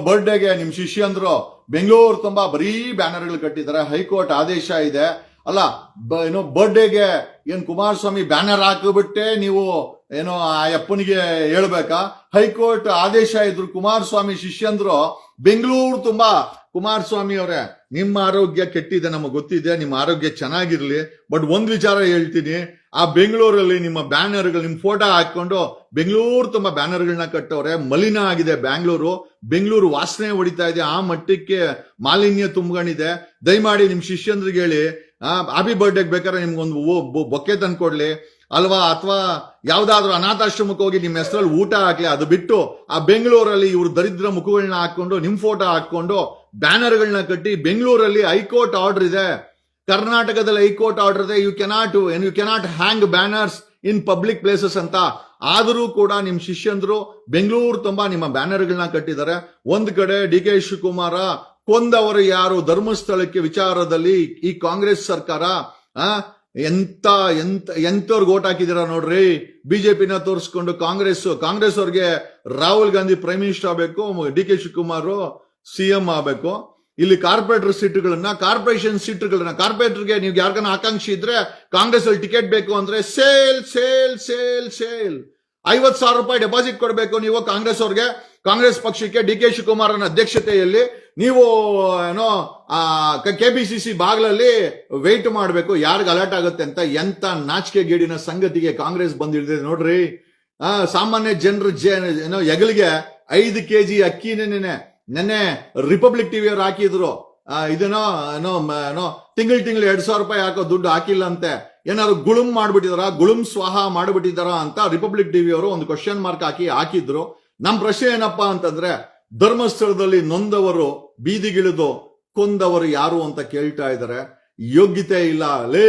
ಬರ್ಡೇಗೆ ನಿಮ್ ಶಿಷ್ಯಂದ್ರು ಬೆಂಗಳೂರು ತುಂಬಾ ಬರೀ ಬ್ಯಾನರ್ಗಳು ಕಟ್ಟಿದ್ದಾರೆ. ಹೈಕೋರ್ಟ್ ಆದೇಶ ಇದೆ ಅಲ್ಲ, ಬರ್ಡೇಗೆ ಏನ್ ಕುಮಾರಸ್ವಾಮಿ ಬ್ಯಾನರ್ ಹಾಕಿಬಿಟ್ಟೆ ನೀವು ಏನೋ ಆ ಅಪ್ಪನಿಗೆ ಹೇಳ್ಬೇಕಾ? ಹೈಕೋರ್ಟ್ ಆದೇಶ ಇದ್ರು ಕುಮಾರಸ್ವಾಮಿ ಶಿಷ್ಯಂದ್ರು ಬೆಂಗಳೂರು ತುಂಬಾ. ಕುಮಾರಸ್ವಾಮಿ ಅವರೇ, ನಿಮ್ಮ ಆರೋಗ್ಯ ಕೆಟ್ಟಿದೆ, ನಮಗೆ ಗೊತ್ತಿದೆ, ನಿಮ್ಮ ಆರೋಗ್ಯ ಚೆನ್ನಾಗಿರ್ಲಿ. ಬಟ್ ಒಂದ್ ವಿಚಾರ ಹೇಳ್ತೀನಿ, ಆ ಬೆಂಗಳೂರಲ್ಲಿ ನಿಮ್ಮ ಬ್ಯಾನರ್ಗಳು, ನಿಮ್ ಫೋಟೋ ಹಾಕೊಂಡು ಬೆಂಗಳೂರು ತುಂಬಾ ಬ್ಯಾನರ್ಗಳನ್ನ ಕಟ್ಟವ್ರೆ. ಮಲಿನ ಆಗಿದೆ ಬೆಂಗಳೂರು ವಾಸನೆ ಹೊಡಿತಾ ಇದೆ, ಆ ಮಟ್ಟಕ್ಕೆ ಮಾಲಿನ್ಯ ತುಂಬ್ಕೊಂಡಿದೆ. ದಯಮಾಡಿ ನಿಮ್ ಶಿಷ್ಯಂದ್ರಿಗೆ ಹೇಳಿ, ಹ್ಯಾಪಿ ಬರ್ಡೇಗೆ ಬೇಕಾದ್ರೆ ನಿಮ್ಗೊಂದು ಬೊಕ್ಕೆ ತಂದ್ಕೊಡ್ಲಿ ಅಲ್ವಾ, ಅಥವಾ ಯಾವ್ದಾದ್ರು ಅನಾಥಾಶ್ರಮಕ್ಕೆ ಹೋಗಿ ನಿಮ್ಮ ಹೆಸರಲ್ಲಿ ಊಟ ಹಾಕ್ಲಿ. ಅದು ಬಿಟ್ಟು ಆ ಬೆಂಗಳೂರಲ್ಲಿ ಇವ್ರು ದರಿದ್ರ ಮುಖಗಳನ್ನ ಹಾಕೊಂಡು ನಿಮ್ ಫೋಟೋ ಹಾಕೊಂಡು ಬ್ಯಾನರ್ಗಳನ್ನ ಕಟ್ಟಿ, ಬೆಂಗಳೂರಲ್ಲಿ ಹೈಕೋರ್ಟ್ ಆರ್ಡರ್ ಇದೆ, ಕರ್ನಾಟಕದಲ್ಲಿ ಹೈಕೋರ್ಟ್ ಆರ್ಡರ್ ಇದೆ, you cannot hang banners in public places ಅಂತ. ಆದರೂ ಕೂಡ ನಿಮ್ ಶಿಷ್ಯಂದ್ರು ಬೆಂಗಳೂರು ತುಂಬಾ ನಿಮ್ಮ ಬ್ಯಾನರ್ಗಳನ್ನ ಕಟ್ಟಿದ್ದಾರೆ. ಒಂದ್ ಕಡೆ ಡಿ.ಕೆ. ಶಿವಕುಮಾರ ಕೊಂದವರು ಯಾರು, ಧರ್ಮಸ್ಥಳಕ್ಕೆ ವಿಚಾರದಲ್ಲಿ ಈ ಕಾಂಗ್ರೆಸ್ ಸರ್ಕಾರ ಎಂತವ್ರಿಗೆ ಓಟ್ ಹಾಕಿದಿರ ನೋಡ್ರಿ. ಬಿಜೆಪಿನ ತೋರಿಸ್ಕೊಂಡು ಕಾಂಗ್ರೆಸ್ ಅವ್ರಿಗೆ ರಾಹುಲ್ ಗಾಂಧಿ ಪ್ರೈಮ್ ಮಿನಿಸ್ಟರ್ ಆಗಬೇಕು, ಡಿ ಕೆ ಶಿವಕುಮಾರ್ ಸಿಎಂ ಆಗಬೇಕು. ಇಲ್ಲಿ ಕಾರ್ಪೊರೇಷನ್ ಸೀಟುಗಳನ್ನ ಕಾರ್ಪೊರೇಟರ್ಗೆ ನೀವು ಯಾರಿಗಾನ ಆಕಾಂಕ್ಷಿ ಇದ್ರೆ ಕಾಂಗ್ರೆಸ್ ಅಲ್ಲಿ ಟಿಕೆಟ್ ಬೇಕು ಅಂದ್ರೆ ಸೇಲ್ 50,000 ರೂಪಾಯಿ ಡೆಪಾಸಿಟ್ ಕೊಡಬೇಕು ನೀವು ಕಾಂಗ್ರೆಸ್ ಪಕ್ಷಕ್ಕೆ. ಡಿ ಕೆ ಶಿವಕುಮಾರನ ಅಧ್ಯಕ್ಷತೆಯಲ್ಲಿ ನೀವು ಕೆಪಿಸಿಸಿ ಬಾಗ್ಲಲ್ಲಿ ವೆಯ್ಟ್ ಮಾಡಬೇಕು ಯಾರಿಗೆ ಅಲರ್ಟ್ ಆಗುತ್ತೆ ಅಂತ. ಎಂತ ನಾಚಿಕೆ ಗೇಡಿನ ಸಂಗತಿಗೆ ಕಾಂಗ್ರೆಸ್ ಬಂದಿಳಿದಿದೆ ನೋಡ್ರಿ. ಸಾಮಾನ್ಯ ಜನರು ಎಗಲಿಗೆ 5 kg ಅಕ್ಕಿ ನೆನ್ನೆ ರಿಪಬ್ಲಿಕ್ ಟಿವಿ ಅವ್ರು ಹಾಕಿದ್ರು. ತಿಂಗಳು 2,000 ರೂಪಾಯಿ ಹಾಕೋ ದುಡ್ಡು ಹಾಕಿಲ್ಲ ಅಂತೆ. ಏನಾದ್ರು ಗುಳುಂ ಸ್ವಾಹ ಮಾಡ್ಬಿಟ್ಟಿದಾರ ಅಂತ ರಿಪಬ್ಲಿಕ್ ಟಿವಿ ಅವರು ಒಂದು ಕ್ವಶನ್ ಮಾರ್ಕ್ ಹಾಕಿದ್ರು. ನಮ್ ಪ್ರಶ್ನೆ ಏನಪ್ಪಾ ಅಂತಂದ್ರೆ, ಧರ್ಮಸ್ಥಳದಲ್ಲಿ ನೊಂದವರು ಬೀದಿಗಿಳಿದು ಕೊಂದವರು ಯಾರು ಅಂತ ಕೇಳ್ತಾ ಇದ್ದಾರೆ. ಯೋಗ್ಯತೆ ಇಲ್ಲ ಲೇ,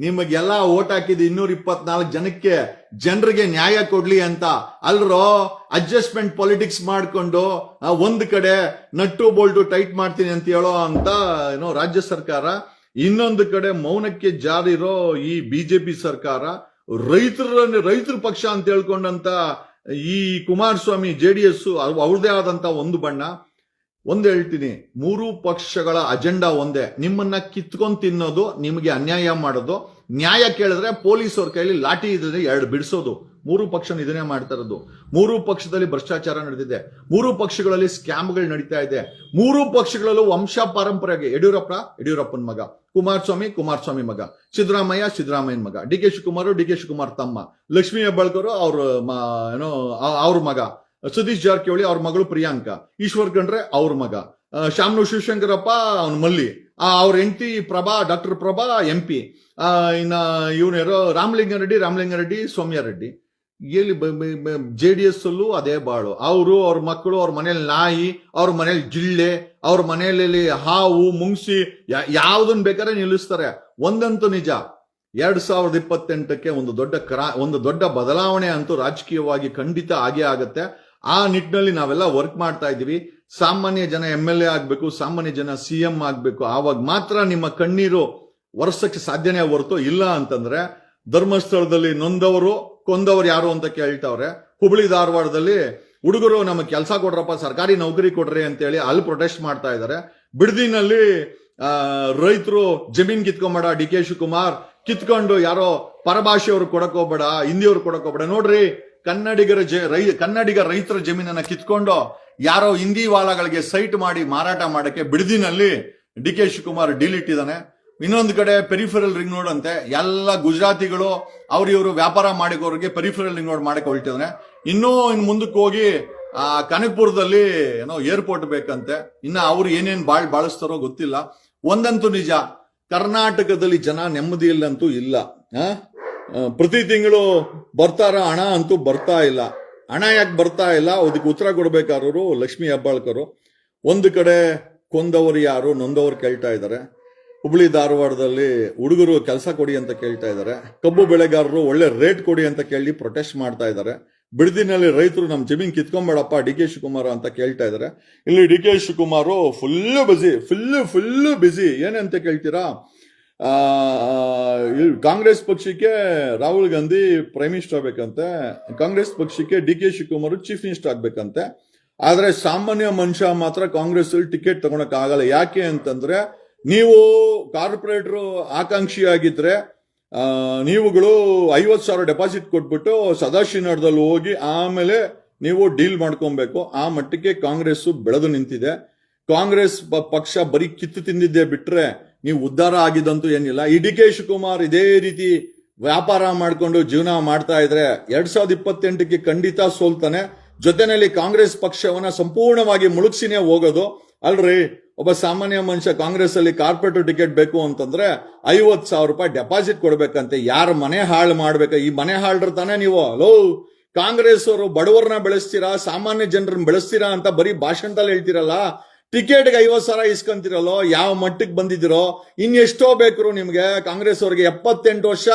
ನಿಮಗೆಲ್ಲ ಓಟ್ ಹಾಕಿದ್ 224 ಜನರಿಗೆ ನ್ಯಾಯ ಕೊಡ್ಲಿ ಅಂತ ಅಲ್ರೋ. ಅಡ್ಜಸ್ಟ್ಮೆಂಟ್ ಪಾಲಿಟಿಕ್ಸ್ ಮಾಡ್ಕೊಂಡು ಒಂದ್ ಕಡೆ ನಟ್ಟು ಬೋಲ್ಟು ಟೈಟ್ ಮಾಡ್ತೀನಿ ಅಂತ ಹೇಳೋ ಅಂತ ರಾಜ್ಯ ಸರ್ಕಾರ, ಇನ್ನೊಂದು ಕಡೆ ಮೌನಕ್ಕೆ ಜಾರಿರೋ ಈ ಬಿಜೆಪಿ ಸರ್ಕಾರ, ರೈತರ ಪಕ್ಷ ಅಂತ ಹೇಳ್ಕೊಂಡಂತ ಈ ಕುಮಾರಸ್ವಾಮಿ ಜೆಡಿಎಸ್ ಅವ್ರದೇ ಆದಂತ ಒಂದು ಬಣ್ಣ. ಒಂದ್ ಹೇಳ್ತೀನಿ, 3 ಪಕ್ಷಗಳ ಅಜೆಂಡಾ ಒಂದೇ, ನಿಮ್ಮನ್ನ ಕಿತ್ಕೊಂಡ್ ತಿನ್ನೋದು, ನಿಮಗೆ ಅನ್ಯಾಯ ಮಾಡೋದು. ನ್ಯಾಯ ಕೇಳಿದ್ರೆ ಪೊಲೀಸ್ ಅವ್ರ ಕೈಲಿ ಲಾಠಿ ಇದ್ರೆ 2 ಬಿಡಿಸೋದು. 3 ಪಕ್ಷ ಇದನ್ನೇ ಮಾಡ್ತಾ ಇರೋದು. 3 ಪಕ್ಷದಲ್ಲಿ ಭ್ರಷ್ಟಾಚಾರ ನಡೆದಿದೆ, 3 ಪಕ್ಷಗಳಲ್ಲಿ ಸ್ಕ್ಯಾಮ್ಗಳು ನಡೀತಾ ಇದೆ, 3 ಪಕ್ಷಗಳಲ್ಲೂ ವಂಶ ಪಾರಂಪರೆಗೆ ಯಡಿಯೂರಪ್ಪನ ಮಗ, ಕುಮಾರಸ್ವಾಮಿ ಮಗ, ಸಿದ್ದರಾಮಯ್ಯನ ಮಗ, ಡಿ ಕೆ ಶಿವಕುಮಾರ್ ತಮ್ಮ, ಲಕ್ಷ್ಮೀ ಹೆಬ್ಬಾಳ್ಕರ್ ಅವ್ರ ಮಗ, ಸತೀಶ್ ಜಾರಕಿಹೊಳಿ ಅವ್ರ ಮಗಳು ಪ್ರಿಯಾಂಕಾ, ಈಶ್ವರ್ ಖಂಡ್ರೆ ಅವ್ರ ಮಗ, ಶಾಮನು ಶಿವಶಂಕರಪ್ಪ ಅವನ ಮಲ್ಲಿ, ಅವ್ರ ಹೆಂಡತಿ ಡಾಕ್ಟರ್ ಪ್ರಭಾ MP, ಇನ್ನ ಇವನೇರೋ ರಾಮಲಿಂಗಾರೆಡ್ಡಿ ಸೌಮ್ಯಾರೆಡ್ಡಿ. ಎಲ್ಲಿ JDS ಅಲ್ಲೂ ಅದೇ ಬಾಳು. ಅವ್ರ ಮಕ್ಕಳು ಅವ್ರ ಮನೇಲಿ ನಾಯಿ, ಅವ್ರ ಮನೇಲಿ ಜಿಳ್ಳೆ, ಅವ್ರ ಮನೆಯಲ್ಲಿ ಹಾವು ಮುಂಗ್ಸಿ ಯಾವ್ದನ್ ಬೇಕಾದ್ರೆ ನಿಲ್ಲಿಸ್ತಾರೆ. ಒಂದಂತೂ ನಿಜ, 2028ಕ್ಕೆ ಒಂದು ದೊಡ್ಡ ಬದಲಾವಣೆ ಅಂತೂ ರಾಜಕೀಯವಾಗಿ ಖಂಡಿತ ಆಗೇ ಆಗತ್ತೆ. ಆ ನಿಟ್ಟಿನಲ್ಲಿ ನಾವೆಲ್ಲ ವರ್ಕ್ ಮಾಡ್ತಾ ಇದೀವಿ. ಸಾಮಾನ್ಯ ಜನ MLA ಆಗ್ಬೇಕು, ಸಾಮಾನ್ಯ ಜನ CM ಆಗ್ಬೇಕು. ಆವಾಗ ಮಾತ್ರ ನಿಮ್ಮ ಕಣ್ಣೀರು ವರ್ಷಕ್ಕೆ ಸಾಧ್ಯನೇ ಹೊರತು. ಇಲ್ಲ ಅಂತಂದ್ರೆ ಧರ್ಮಸ್ಥಳದಲ್ಲಿ ನೊಂದವರು ಕೊಂದವರು ಯಾರು ಅಂತ ಕೇಳ್ತಾವ್ರೆ. ಹುಬ್ಳಿ ಧಾರವಾಡದಲ್ಲಿ ಹುಡುಗರು ನಮಗೆ ಕೆಲಸ ಕೊಡ್ರಪ್ಪ, ಸರ್ಕಾರಿ ನೌಕರಿ ಕೊಡ್ರಿ ಅಂತೇಳಿ ಅಲ್ಲಿ ಪ್ರೊಟೆಸ್ಟ್ ಮಾಡ್ತಾ ಇದ್ದಾರೆ. ಬಿಡದಿನಲ್ಲಿ ರೈತರು ಜಮೀನ್ ಕಿತ್ಕೊಂಬೇಡ, ಡಿ ಕೆ ಶಿವಕುಮಾರ್ ಕಿತ್ಕೊಂಡು ಯಾರೋ ಪರಭಾಷೆಯವರು ಕೊಡಕ್ ಹೋಗ್ಬೇಡ, ಹಿಂದಿಯವ್ರು ಕೊಡಕ್ ಹೋಗ್ಬೇಡ. ನೋಡ್ರಿ, ಕನ್ನಡಿಗ ರೈತರ ಜಮೀನನ್ನ ಕಿತ್ಕೊಂಡು ಯಾರೋ ಹಿಂದಿ ವಾಲಾಗಳಿಗೆ ಸೈಟ್ ಮಾಡಿ ಮಾರಾಟ ಮಾಡಕ್ಕೆ ಬಿಡದಿನಲ್ಲಿ ಡಿ ಕೆ ಶಿವಕುಮಾರ್ ಡೀಲ್ ಇಟ್ಟಿದ್ದಾನೆ. ಇನ್ನೊಂದು ಕಡೆ ಪೆರಿಫೆರಲ್ ರಿಂಗ್ ರೋಡ್ ಅಂತೆ, ಎಲ್ಲ ಗುಜರಾತಿಗಳು ಇವರು ವ್ಯಾಪಾರ ಮಾಡಿಕೋರಿಗೆ ಪೆರಿಫೆರಲ್ ರಿಂಗ್ ರೋಡ್ ಮಾಡಕ್ಕೆ ಹೊರಟಿದ್ದಾನೆ. ಇನ್ನು ಮುಂದಕ್ಕೆ ಹೋಗಿ ಕನಕಪುರದಲ್ಲಿ ಏರ್ಪೋರ್ಟ್ ಬೇಕಂತೆ. ಇನ್ನ ಅವ್ರು ಏನೇನ್ ಬಾಳಿಸ್ತಾರೋ ಗೊತ್ತಿಲ್ಲ. ಒಂದಂತೂ ನಿಜ, ಕರ್ನಾಟಕದಲ್ಲಿ ಜನ ನೆಮ್ಮದಿ ಇಲ್ಲಂತೂ ಇಲ್ಲ. ಪ್ರತಿ ತಿಂಗಳು ಬರ್ತಾರ ಹಣ ಅಂತೂ ಬರ್ತಾ ಇಲ್ಲ. ಹಣ ಯಾಕೆ ಬರ್ತಾ ಇಲ್ಲ, ಅದಕ್ಕೆ ಉತ್ತರ ಕೊಡ್ಬೇಕಾದ್ರು ಲಕ್ಷ್ಮೀ ಹೆಬ್ಬಾಳ್ಕರು. ಒಂದು ಕಡೆ ಕೊಂದವರು ಯಾರು, ನೊಂದವರು ಕೇಳ್ತಾ ಇದ್ದಾರೆ. ಹುಬ್ಳಿ ಧಾರವಾಡದಲ್ಲಿ ಹುಡುಗರು ಕೆಲಸ ಕೊಡಿ ಅಂತ ಕೇಳ್ತಾ ಇದ್ದಾರೆ. ಕಬ್ಬು ಬೆಳೆಗಾರರು ಒಳ್ಳೆ ರೇಟ್ ಕೊಡಿ ಅಂತ ಕೇಳಿ ಪ್ರೊಟೆಸ್ಟ್ ಮಾಡ್ತಾ ಇದ್ದಾರೆ. ಬಿಡದಿನಲ್ಲಿ ರೈತರು ನಮ್ ಜಮೀನ್ ಕಿತ್ಕೊಂಬೇಡಪ್ಪ ಡಿ ಕೆ ಶಿವಕುಮಾರ್ ಅಂತ ಕೇಳ್ತಾ ಇದ್ದಾರೆ. ಇಲ್ಲಿ D K Shivakumar full busy. ಏನಂತ ಕೇಳ್ತೀರಾ, ಕಾಂಗ್ರೆಸ್ ಪಕ್ಷಕ್ಕೆ ರಾಹುಲ್ ಗಾಂಧಿ ಪ್ರೈಮ್ ಮಿನಿಸ್ಟರ್ ಆಗ್ಬೇಕಂತೆ, ಕಾಂಗ್ರೆಸ್ ಪಕ್ಷಕ್ಕೆ D K Shivakumar chief minister ಆಗ್ಬೇಕಂತೆ. ಆದ್ರೆ ಸಾಮಾನ್ಯ ಮನುಷ್ಯ ಮಾತ್ರ ಕಾಂಗ್ರೆಸ್ ಅಲ್ಲಿ ಟಿಕೆಟ್ ತಗೊಳಕ್ ಆಗಲ್ಲ. ಯಾಕೆ ಅಂತಂದ್ರೆ, ನೀವು ಕಾರ್ಪೊರೇಟರ್ ಆಕಾಂಕ್ಷಿಯಾಗಿದ್ರೆ ನೀವುಗಳು 50,000 ಡೆಪಾಸಿಟ್ ಕೊಟ್ಬಿಟ್ಟು ಸದಾಶಿವನಗರದಲ್ಲಿ ಹೋಗಿ ಆಮೇಲೆ ನೀವು ಡೀಲ್ ಮಾಡ್ಕೊಬೇಕು. ಆ ಮಟ್ಟಕ್ಕೆ ಕಾಂಗ್ರೆಸ್ ಬೆಳೆದು ನಿಂತಿದೆ. ಕಾಂಗ್ರೆಸ್ ಪಕ್ಷ ಬರೀ ಕಿತ್ತು ತಿಂದಿದ್ದೆ ಬಿಟ್ರೆ ನೀವು ಉದ್ಧಾರ ಆಗಿದ್ದಂತೂ ಏನಿಲ್ಲ. ಈ ಡಿ ಕೆ ಶಿವಕುಮಾರ್ ಇದೇ ರೀತಿ ವ್ಯಾಪಾರ ಮಾಡ್ಕೊಂಡು ಜೀವನ ಮಾಡ್ತಾ ಇದ್ರೆ 2028ಕ್ಕೆ ಖಂಡಿತ ಸೋಲ್ತಾನೆ. ಜೊತೆನಲ್ಲಿ ಕಾಂಗ್ರೆಸ್ ಪಕ್ಷವನ್ನ ಸಂಪೂರ್ಣವಾಗಿ ಮುಳುಗ್ಸಿನೇ ಹೋಗೋದು. ಅಲ್ರಿ, ಒಬ್ಬ ಸಾಮಾನ್ಯ ಮನುಷ್ಯ ಕಾಂಗ್ರೆಸ್ ಅಲ್ಲಿ ಕಾರ್ಪೊರೇಟರ್ ಟಿಕೆಟ್ ಬೇಕು ಅಂತಂದ್ರೆ 50,000 ರೂಪಾಯಿ ಡೆಪಾಸಿಟ್ ಕೊಡ್ಬೇಕಂತೆ. ಯಾರ ಮನೆ ಹಾಳು ಮಾಡ್ಬೇಕ? ಈ ಮನೆ ಹಾಳ್ರ ತಾನೇ ನೀವು. ಕಾಂಗ್ರೆಸ್ ಅವರು ಬಡವರನ್ನ ಬೆಳೆಸ್ತೀರಾ, ಸಾಮಾನ್ಯ ಜನರನ್ನ ಬೆಳೆಸ್ತೀರಾ ಅಂತ ಬರೀ ಭಾಷಣದಲ್ಲಿ ಹೇಳ್ತಿರಲ್ಲ. ಟಿಕೆಟ್ಗೆ 50,000 ಇಸ್ಕೊಂತಿರಲ್ಲೋ, ಯಾವ ಮಟ್ಟಕ್ಕೆ ಬಂದಿದ್ದೀರೋ? ಇನ್ನೆಷ್ಟೋ ಬೇಕು ನಿಮ್ಗೆ? ಕಾಂಗ್ರೆಸ್ ಅವ್ರಿಗೆ 78 ವರ್ಷ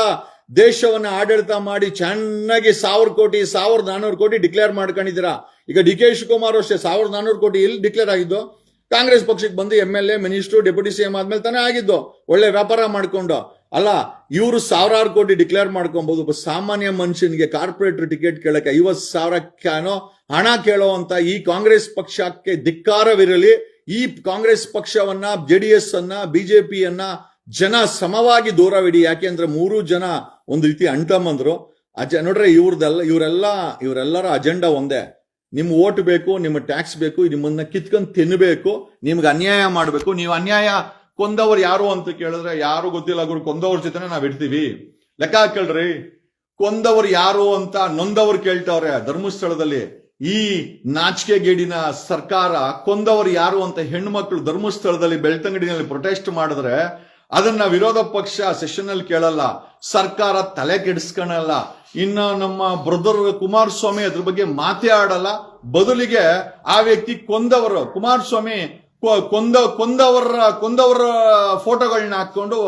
ದೇಶವನ್ನ ಆಡಳಿತ ಮಾಡಿ ಚೆನ್ನಾಗಿ 1,000 ಕೋಟಿ 1,400 ಕೋಟಿ ಡಿಕ್ಲೇರ್ ಮಾಡ್ಕೊಂಡಿದ್ದೀರಾ. ಈಗ ಡಿ ಕೆ ಶಿವಕುಮಾರ್ ಅಷ್ಟೇ 1,400 ಕೋಟಿ ಎಲ್ಲಿ ಡಿಕ್ಲೇರ್ ಆಗಿದ್ದು? ಕಾಂಗ್ರೆಸ್ ಪಕ್ಷಕ್ಕೆ ಬಂದು MLA ಮಿನಿಸ್ಟರ್ ಡೆಪ್ಯೂಟಿ CM ಆದ್ಮೇಲೆ ತಾನೇ ಆಗಿದ್ದು. ಒಳ್ಳೆ ವ್ಯಾಪಾರ ಮಾಡ್ಕೊಂಡು ಅಲ್ಲ, ಇವರು ಸಾವಿರಾರು ಕೋಟಿ ಡಿಕ್ಲೇರ್ ಮಾಡ್ಕೊಬಹುದು. ಒಬ್ಬ ಸಾಮಾನ್ಯ ಮನುಷ್ಯನಿಗೆ ಕಾರ್ಪೊರೇಟರ್ ಟಿಕೆಟ್ ಕೇಳಕ್ಕೆ 50,000 ಹಣ ಕೇಳೋ ಅಂತ ಈ ಕಾಂಗ್ರೆಸ್ ಪಕ್ಷಕ್ಕೆ ಧಿಕ್ಕಾರವಿರಲಿ. ಈ ಕಾಂಗ್ರೆಸ್ ಪಕ್ಷವನ್ನ, JDS ಅನ್ನ, ಬಿಜೆಪಿಯನ್ನ ಜನ ಸಮವಾಗಿ ದೂರವಿಡಿ. ಯಾಕೆಂದ್ರೆ 3 ಜನ ಒಂದು ರೀತಿ ಅಂಟಮ್ಮಂದ್ರು. ನೋಡ್ರೆ ಇವರೆಲ್ಲರ ಅಜೆಂಡಾ ಒಂದೇ. ನಿಮ್ ಓಟ್ ಬೇಕು, ನಿಮ್ಮ ಟ್ಯಾಕ್ಸ್ ಬೇಕು, ನಿಮ್ಮನ್ನ ಕಿತ್ಕೊಂಡ್ ತಿನ್ಬೇಕು, ನಿಮ್ಗೆ ಅನ್ಯಾಯ ಮಾಡ್ಬೇಕು. ನೀವು ಅನ್ಯಾಯ ಕೊಂದವ್ರು ಯಾರು ಅಂತ ಕೇಳಿದ್ರೆ ಯಾರು ಗೊತ್ತಿಲ್ಲ ಗುರು, ಕೊಂದವ್ರ ಜೊತೆನೆ ನಾವ್ ಇಡ್ತೀವಿ. ಲೆಕ್ಕ ಹಾಕಳ್ರಿ, ಕೊಂದವ್ರು ಯಾರು ಅಂತ ನೊಂದವ್ರು ಕೇಳ್ತಾವ್ರೆ ಧರ್ಮಸ್ಥಳದಲ್ಲಿ. ಈ ನಾಚಿಕೆಗೇಡಿನ ಸರ್ಕಾರ ಕೊಂದವರು ಯಾರು ಅಂತ ಹೆಣ್ಮಕ್ಳು ಧರ್ಮಸ್ಥಳದಲ್ಲಿ ಬೆಳ್ತಂಗಡಿನಲ್ಲಿ ಪ್ರೊಟೆಸ್ಟ್ ಮಾಡಿದ್ರೆ ಅದನ್ನ ವಿರೋಧ ಪಕ್ಷ ಸೆಷನ್ ಅಲ್ಲಿ ಕೇಳಲ್ಲ, ಸರ್ಕಾರ ತಲೆ ಕೆಡಿಸ್ಕೊಳಲ್ಲ. ಇನ್ನ ನಮ್ಮ ಬ್ರದರ್ ಕುಮಾರಸ್ವಾಮಿ ಅದ್ರ ಬಗ್ಗೆ ಮಾತೇ ಆಡಲ್ಲ. ಬದಲಿಗೆ ಆ ವ್ಯಕ್ತಿ ಕೊಂದವರು, ಕುಮಾರಸ್ವಾಮಿ ಕೊಂದವರ ಫೋಟೋಗಳನ್ನ ಹಾಕೊಂಡು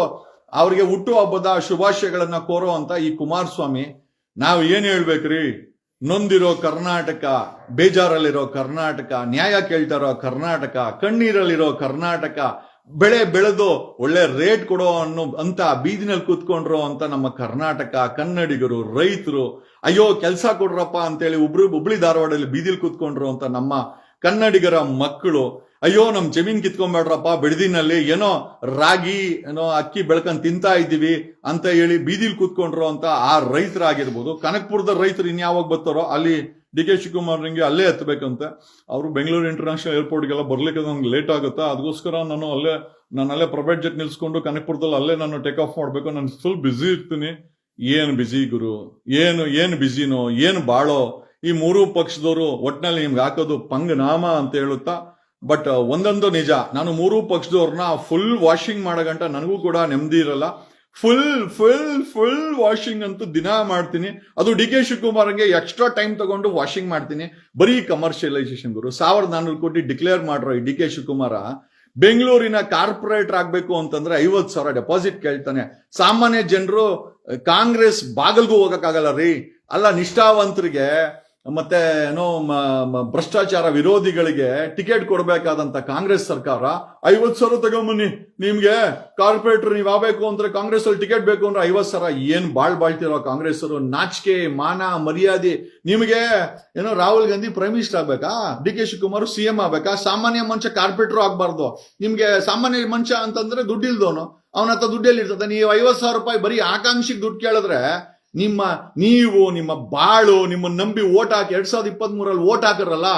ಅವ್ರಿಗೆ ಹುಟ್ಟುಹಬ್ಬದ ಶುಭಾಶಯಗಳನ್ನ ಕೋರುವಂತ ಈ ಕುಮಾರಸ್ವಾಮಿ, ನಾವು ಏನ್ ಹೇಳ್ಬೇಕ್ರಿ? ನೊಂದಿರೋ ಕರ್ನಾಟಕ, ಬೇಜಾರಲ್ಲಿರೋ ಕರ್ನಾಟಕ, ನ್ಯಾಯ ಕೇಳ್ತಾರೋ ಕರ್ನಾಟಕ, ಕಣ್ಣೀರಲ್ಲಿರೋ ಕರ್ನಾಟಕ, ಬೆಳೆ ಬೆಳೆದು ಒಳ್ಳೆ ರೇಟ್ ಕೊಡೋ ಅಂತ ಬೀದಿನಲ್ಲಿ ಕೂತ್ಕೊಂಡ್ರು ಅಂತ ನಮ್ಮ ಕರ್ನಾಟಕ, ಕನ್ನಡಿಗರು, ರೈತರು, ಅಯ್ಯೋ ಕೆಲಸ ಕೊಡ್ರಪ್ಪ ಅಂತೇಳಿ ಹುಬ್ಳಿ ಧಾರವಾಡಲ್ಲಿ ಬೀದಿಲಿ ಕೂತ್ಕೊಂಡ್ರು ಅಂತ ನಮ್ಮ ಕನ್ನಡಿಗರ ಮಕ್ಕಳು, ಅಯ್ಯೋ ನಮ್ ಜಮೀನ್ ಕಿತ್ಕೊಂಡ್ಬೇಡ್ರಪ್ಪ, ಬೆಳೆದಿನಲ್ಲಿ ಏನೋ ರಾಗಿ ಏನೋ ಅಕ್ಕಿ ಬೆಳ್ಕೊಂಡ್ ತಿಂತಾ ಇದ್ದೀವಿ ಅಂತ ಹೇಳಿ ಬೀದಿಲ್ ಕೂತ್ಕೊಂಡ್ರು ಅಂತ ಆ ರೈತರಾಗಿರ್ಬೋದು. ಕನಕಪುರದ ರೈತರು ಇನ್ಯಾವಾಗ ಬರ್ತಾರೋ ಅಲ್ಲಿ DK ಶಿವಕುಮಾರ್ನಿಗೆ ಅಲ್ಲೇ ಹತ್ತಬೇಕಂತೆ. ಅವರು ಬೆಂಗಳೂರು ಇಂಟರ್ನ್ಯಾಷನಲ್ ಏರ್ಪೋರ್ಟ್ಗೆಲ್ಲ ಬರ್ಲಿಕ್ಕೆ ನಂಗೆ ಲೇಟ್ ಆಗುತ್ತಾ, ಅದಕ್ಕೋಸ್ಕರ ನಾನು ಅಲ್ಲೇ ಪ್ರೈವೇಟ್ ಜೆಟ್ ನಿಲ್ಸ್ಕೊಂಡು ಕನಕಪುರದಲ್ಲಿ ಅಲ್ಲೇ ನಾನು ಟೇಕ್ ಆಫ್ ಮಾಡ್ಬೇಕು, ನಾನು ಫುಲ್ ಬ್ಯುಸಿ ಇರ್ತೀನಿ. ಏನ್ ಬಿಸಿ ಗುರು, ಏನು ಬಿಸಿನೋ, ಏನು ಬಾಳೋ ಈ 3 ಪಕ್ಷದವರು ಒಟ್ನಲ್ಲಿ ನಿಮ್ಗೆ ಹಾಕೋದು ಪಂಗನಾಮ ಅಂತ ಹೇಳುತ್ತಾ. ಬಟ್ ಒಂದೊಂದು ನಿಜ, ನಾನು 3 ಪಕ್ಷದವ್ರನ್ನ ಫುಲ್ ವಾಷಿಂಗ್ ಮಾಡೋ ಗಂಟ ನನಗೂ ಕೂಡ ನೆಮ್ಮದಿ ಇರಲ್ಲ. ಫುಲ್ ವಾಷಿಂಗ್ ಅಂತೂ ದಿನ ಮಾಡ್ತೀನಿ. ಅದು DK ಶಿವಕುಮಾರ್ಗೆ ಎಕ್ಸ್ಟ್ರಾ ಟೈಮ್ ತಗೊಂಡು ವಾಷಿಂಗ್ ಮಾಡ್ತೀನಿ. ಬರೀ ಕಮರ್ಷಿಯಲೈಸೇಷನ್ ಗುರು. 1,400 ಕೋಟಿ ಡಿಕ್ಲೇರ್ ಮಾಡ್ರೋ ಈ DK ಶಿವಕುಮಾರ ಬೆಂಗಳೂರಿನ ಕಾರ್ಪೊರೇಟರ್ ಆಗ್ಬೇಕು ಅಂತಂದ್ರೆ 50,000 ಡೆಪಾಸಿಟ್ ಕೇಳ್ತಾನೆ. ಸಾಮಾನ್ಯ ಜನರು ಕಾಂಗ್ರೆಸ್ ಬಾಗಲ್ಗೂ ಹೋಗಕ್ಕಾಗಲ್ಲ ರೀ. ಅಲ್ಲ, ನಿಷ್ಠಾವಂತರಿಗೆ ಮತ್ತೆ ಏನೋ ಭ್ರಷ್ಟಾಚಾರ ವಿರೋಧಿಗಳಿಗೆ ಟಿಕೆಟ್ ಕೊಡಬೇಕಾದಂತ ಕಾಂಗ್ರೆಸ್ ಸರ್ಕಾರ 50,000 ತಗೊಂಬನ್ನಿ, ನಿಮ್ಗೆ ಕಾರ್ಪೊರೇಟರ್ ನೀವ್ ಆಗ್ಬೇಕು ಅಂದ್ರೆ ಕಾಂಗ್ರೆಸ್ ಅಲ್ಲಿ ಟಿಕೆಟ್ ಬೇಕು ಅಂದ್ರೆ 50,000. ಏನ್ ಬಾಳ್ತಿರೋ ಕಾಂಗ್ರೆಸ್ ಅವರು, ನಾಚಿಕೆ ಮಾನ ಮರ್ಯಾದೆ ನಿಮ್ಗೆ. ಏನೋ ರಾಹುಲ್ ಗಾಂಧಿ ಪ್ರೈಮ್ ಮಿನಿಸ್ಟರ್ ಆಗ್ಬೇಕಾ, DK ಶಿವಕುಮಾರ್ CM ಆಗ್ಬೇಕಾ? ಸಾಮಾನ್ಯ ಮನುಷ್ಯ ಕಾರ್ಪೊರೇಟರ್ ಆಗ್ಬಾರ್ದು. ನಿಮ್ಗೆ ಸಾಮಾನ್ಯ ಮನುಷ್ಯ ಅಂತಂದ್ರೆ ದುಡ್ಡಿಲ್ದವನು, ಅವನ ಹತ್ರ ದುಡ್ಡಲ್ಲಿ ಇರ್ತದೆ. ನೀವು 50,000 ರೂಪಾಯಿ ಬರೀ ಆಕಾಂಕ್ಷಿಗೆ ದುಡ್ಡು ಕೇಳಿದ್ರೆ ನಿಮ್ಮ ಬಾಳು ನಿಮ್ಮನ್ನ ನಂಬಿ ಓಟ್ ಹಾಕಿ 2023 ಓಟ್ ಹಾಕಿರಲ್ಲ,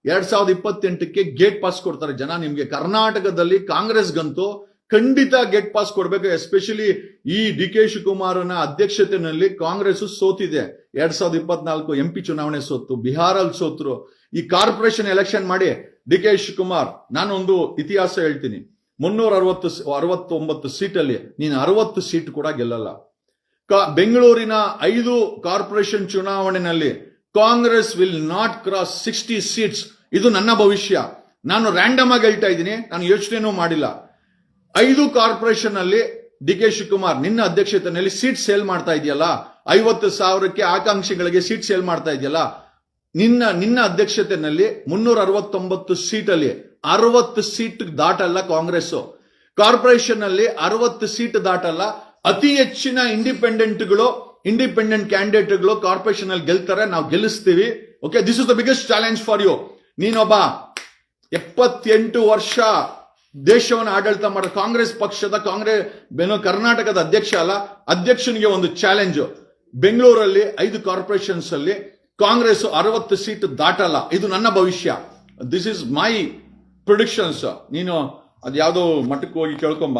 2028ಕ್ಕೆ ಗೇಟ್ ಪಾಸ್ ಕೊಡ್ತಾರೆ ಜನ ನಿಮ್ಗೆ. ಕರ್ನಾಟಕದಲ್ಲಿ ಕಾಂಗ್ರೆಸ್ಗಂತೂ ಖಂಡಿತ ಗೇಟ್ ಪಾಸ್ ಕೊಡ್ಬೇಕು. ಎಸ್ಪೆಷಲಿ ಈ DK ಶಿವಕುಮಾರನ ಅಧ್ಯಕ್ಷತೆಯಲ್ಲಿ ಕಾಂಗ್ರೆಸ್ ಸೋತಿದೆ. 2024 MP ಚುನಾವಣೆ ಸೋತು, ಬಿಹಾರಲ್ಲಿ ಸೋತ್ರು. ಈ ಕಾರ್ಪೊರೇಷನ್ ಎಲೆಕ್ಷನ್ ಮಾಡಿ DK ಶಿವಕುಮಾರ್, ನಾನೊಂದು ಇತಿಹಾಸ ಹೇಳ್ತೀನಿ, 369 ಸೀಟಲ್ಲಿ ನೀನು 60 ಸೀಟ್ ಕೂಡ ಗೆಲ್ಲಲ್ಲ. ಬೆಂಗಳೂರಿನ 5 ಕಾರ್ಪೊರೇಷನ್ ಚುನಾವಣೆಯಲ್ಲಿ Congress will not cross 60 seats. ಇದು ನನ್ನ ಭವಿಷ್ಯ. ನಾನು ರ್ಯಾಂಡಮ್ ಆಗಿ ಹೇಳ್ತಾ ಇದ್ದೀನಿ, ನಾನು ಯೋಚನೆನೂ ಮಾಡಿಲ್ಲ. 5 ಕಾರ್ಪೊರೇಷನ್ ಅಲ್ಲಿ DK ಶಿವಕುಮಾರ್ ನಿನ್ನ ಅಧ್ಯಕ್ಷತೆಯಲ್ಲಿ ಸೀಟ್ ಸೇಲ್ ಮಾಡ್ತಾ ಇದೆಯಲ್ಲ, 50,000ಕ್ಕೆ ಆಕಾಂಕ್ಷಿಗಳಿಗೆ ಸೀಟ್ ಸೇಲ್ ಮಾಡ್ತಾ ಇದೆಯಲ್ಲ, ನಿನ್ನ ಅಧ್ಯಕ್ಷತೆಯಲ್ಲಿ 369 ಸೀಟಲ್ಲಿ 60 ಸೀಟ್ ದಾಟಲ್ಲ ಕಾಂಗ್ರೆಸ್. ಕಾರ್ಪೊರೇಷನ್ ಅಲ್ಲಿ 60 ಸೀಟ್ ದಾಟಲ್ಲ. ಅತಿ ಹೆಚ್ಚಿನ ಇಂಡಿಪೆಂಡೆಂಟ್ ಕ್ಯಾಂಡಿಡೇಟ್ಗಳು ಕಾರ್ಪೊರೇಷನ್ ಅಲ್ಲಿ ಗೆಲ್ತಾರೆ, ನಾವು ಗೆಲ್ಲಿಸ್ತೀವಿ. Okay, this is the biggest challenge for you. ನೀನೊಬ್ಬ 78 ವರ್ಷ ದೇಶವನ್ನು ಆಡಳಿತ ಮಾಡೋ ಕಾಂಗ್ರೆಸ್ ಪಕ್ಷದ ಕರ್ನಾಟಕದ ಅಧ್ಯಕ್ಷ ಅಲ್ಲ, ಅಧ್ಯಕ್ಷನಿಗೆ ಒಂದು ಚಾಲೆಂಜ್. ಬೆಂಗಳೂರಲ್ಲಿ 5 ಕಾರ್ಪೊರೇಷನ್ಸ್ ಅಲ್ಲಿ ಕಾಂಗ್ರೆಸ್ 60 ಸೀಟ್ ದಾಟಲ್ಲ. ಇದು ನನ್ನ ಭವಿಷ್ಯ. This is my predictions. ನೀನು ಅದ್ಯಾವುದೋ ಮಠಕ್ಕೆ ಹೋಗಿ ಕೇಳ್ಕೊಂಬ,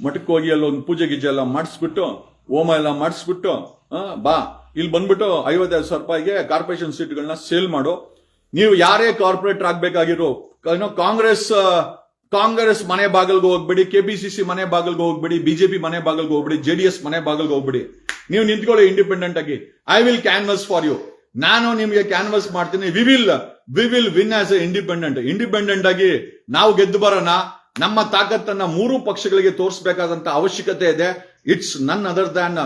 ಮಠಕ್ಕೆ ಹೋಗಿ ಅಲ್ಲೊಂದು ಪೂಜೆ ಗೀಜೆ ಎಲ್ಲ ಮಾಡಿಸ್ಬಿಟ್ಟು, ಹೋಮ ಎಲ್ಲ ಮಾಡಿಸ್ಬಿಟ್ಟು ಬಾ, ಇಲ್ಲಿ ಬಂದ್ಬಿಟ್ಟು 55,000 ರೂಪಾಯಿಗೆ ಕಾರ್ಪೊರೇಷನ್ ಸೀಟ್ಗಳನ್ನ ಸೇಲ್ ಮಾಡು. ನೀವು ಯಾರೇ ಕಾರ್ಪೊರೇಟರ್ ಆಗ್ಬೇಕಾಗಿರೋ, ಕಾಂಗ್ರೆಸ್ ಮನೆ ಬಾಗಿಲ್ಗೆ ಹೋಗ್ಬೇಡಿ, KPCC ಮನೆ ಬಾಗಿಲ್ಗೆ ಹೋಗ್ಬೇಡಿ, BJP ಮನೆ ಬಾಗಿಲ್ಗೆ ಹೋಗ್ಬೇಡಿ, JDS ಮನೆ ಬಾಗಿಲ್ಗೆ ಹೋಗ್ಬೇಡಿ. ನೀವು ನಿಂತ್ಕೊಳ್ಳಿ ಇಂಡಿಪೆಂಡೆಂಟ್ ಆಗಿ. I will canvass for you. ನಾನು ನಿಮ್ಗೆ ಕ್ಯಾನ್ವಸ್ ಮಾಡ್ತೀನಿ. We will win as a independent ಆಗಿ ನಾವು ಗೆದ್ದು ಬರೋಣ. ನಮ್ಮ ತಾಕತ್ತನ್ನ 3 ಪಕ್ಷಗಳಿಗೆ ತೋರಿಸಬೇಕಾದಂತ ಅವಶ್ಯಕತೆ ಇದೆ. ಇಟ್ಸ್ ನನ್ ಅದರ್ ದ್ಯಾನ್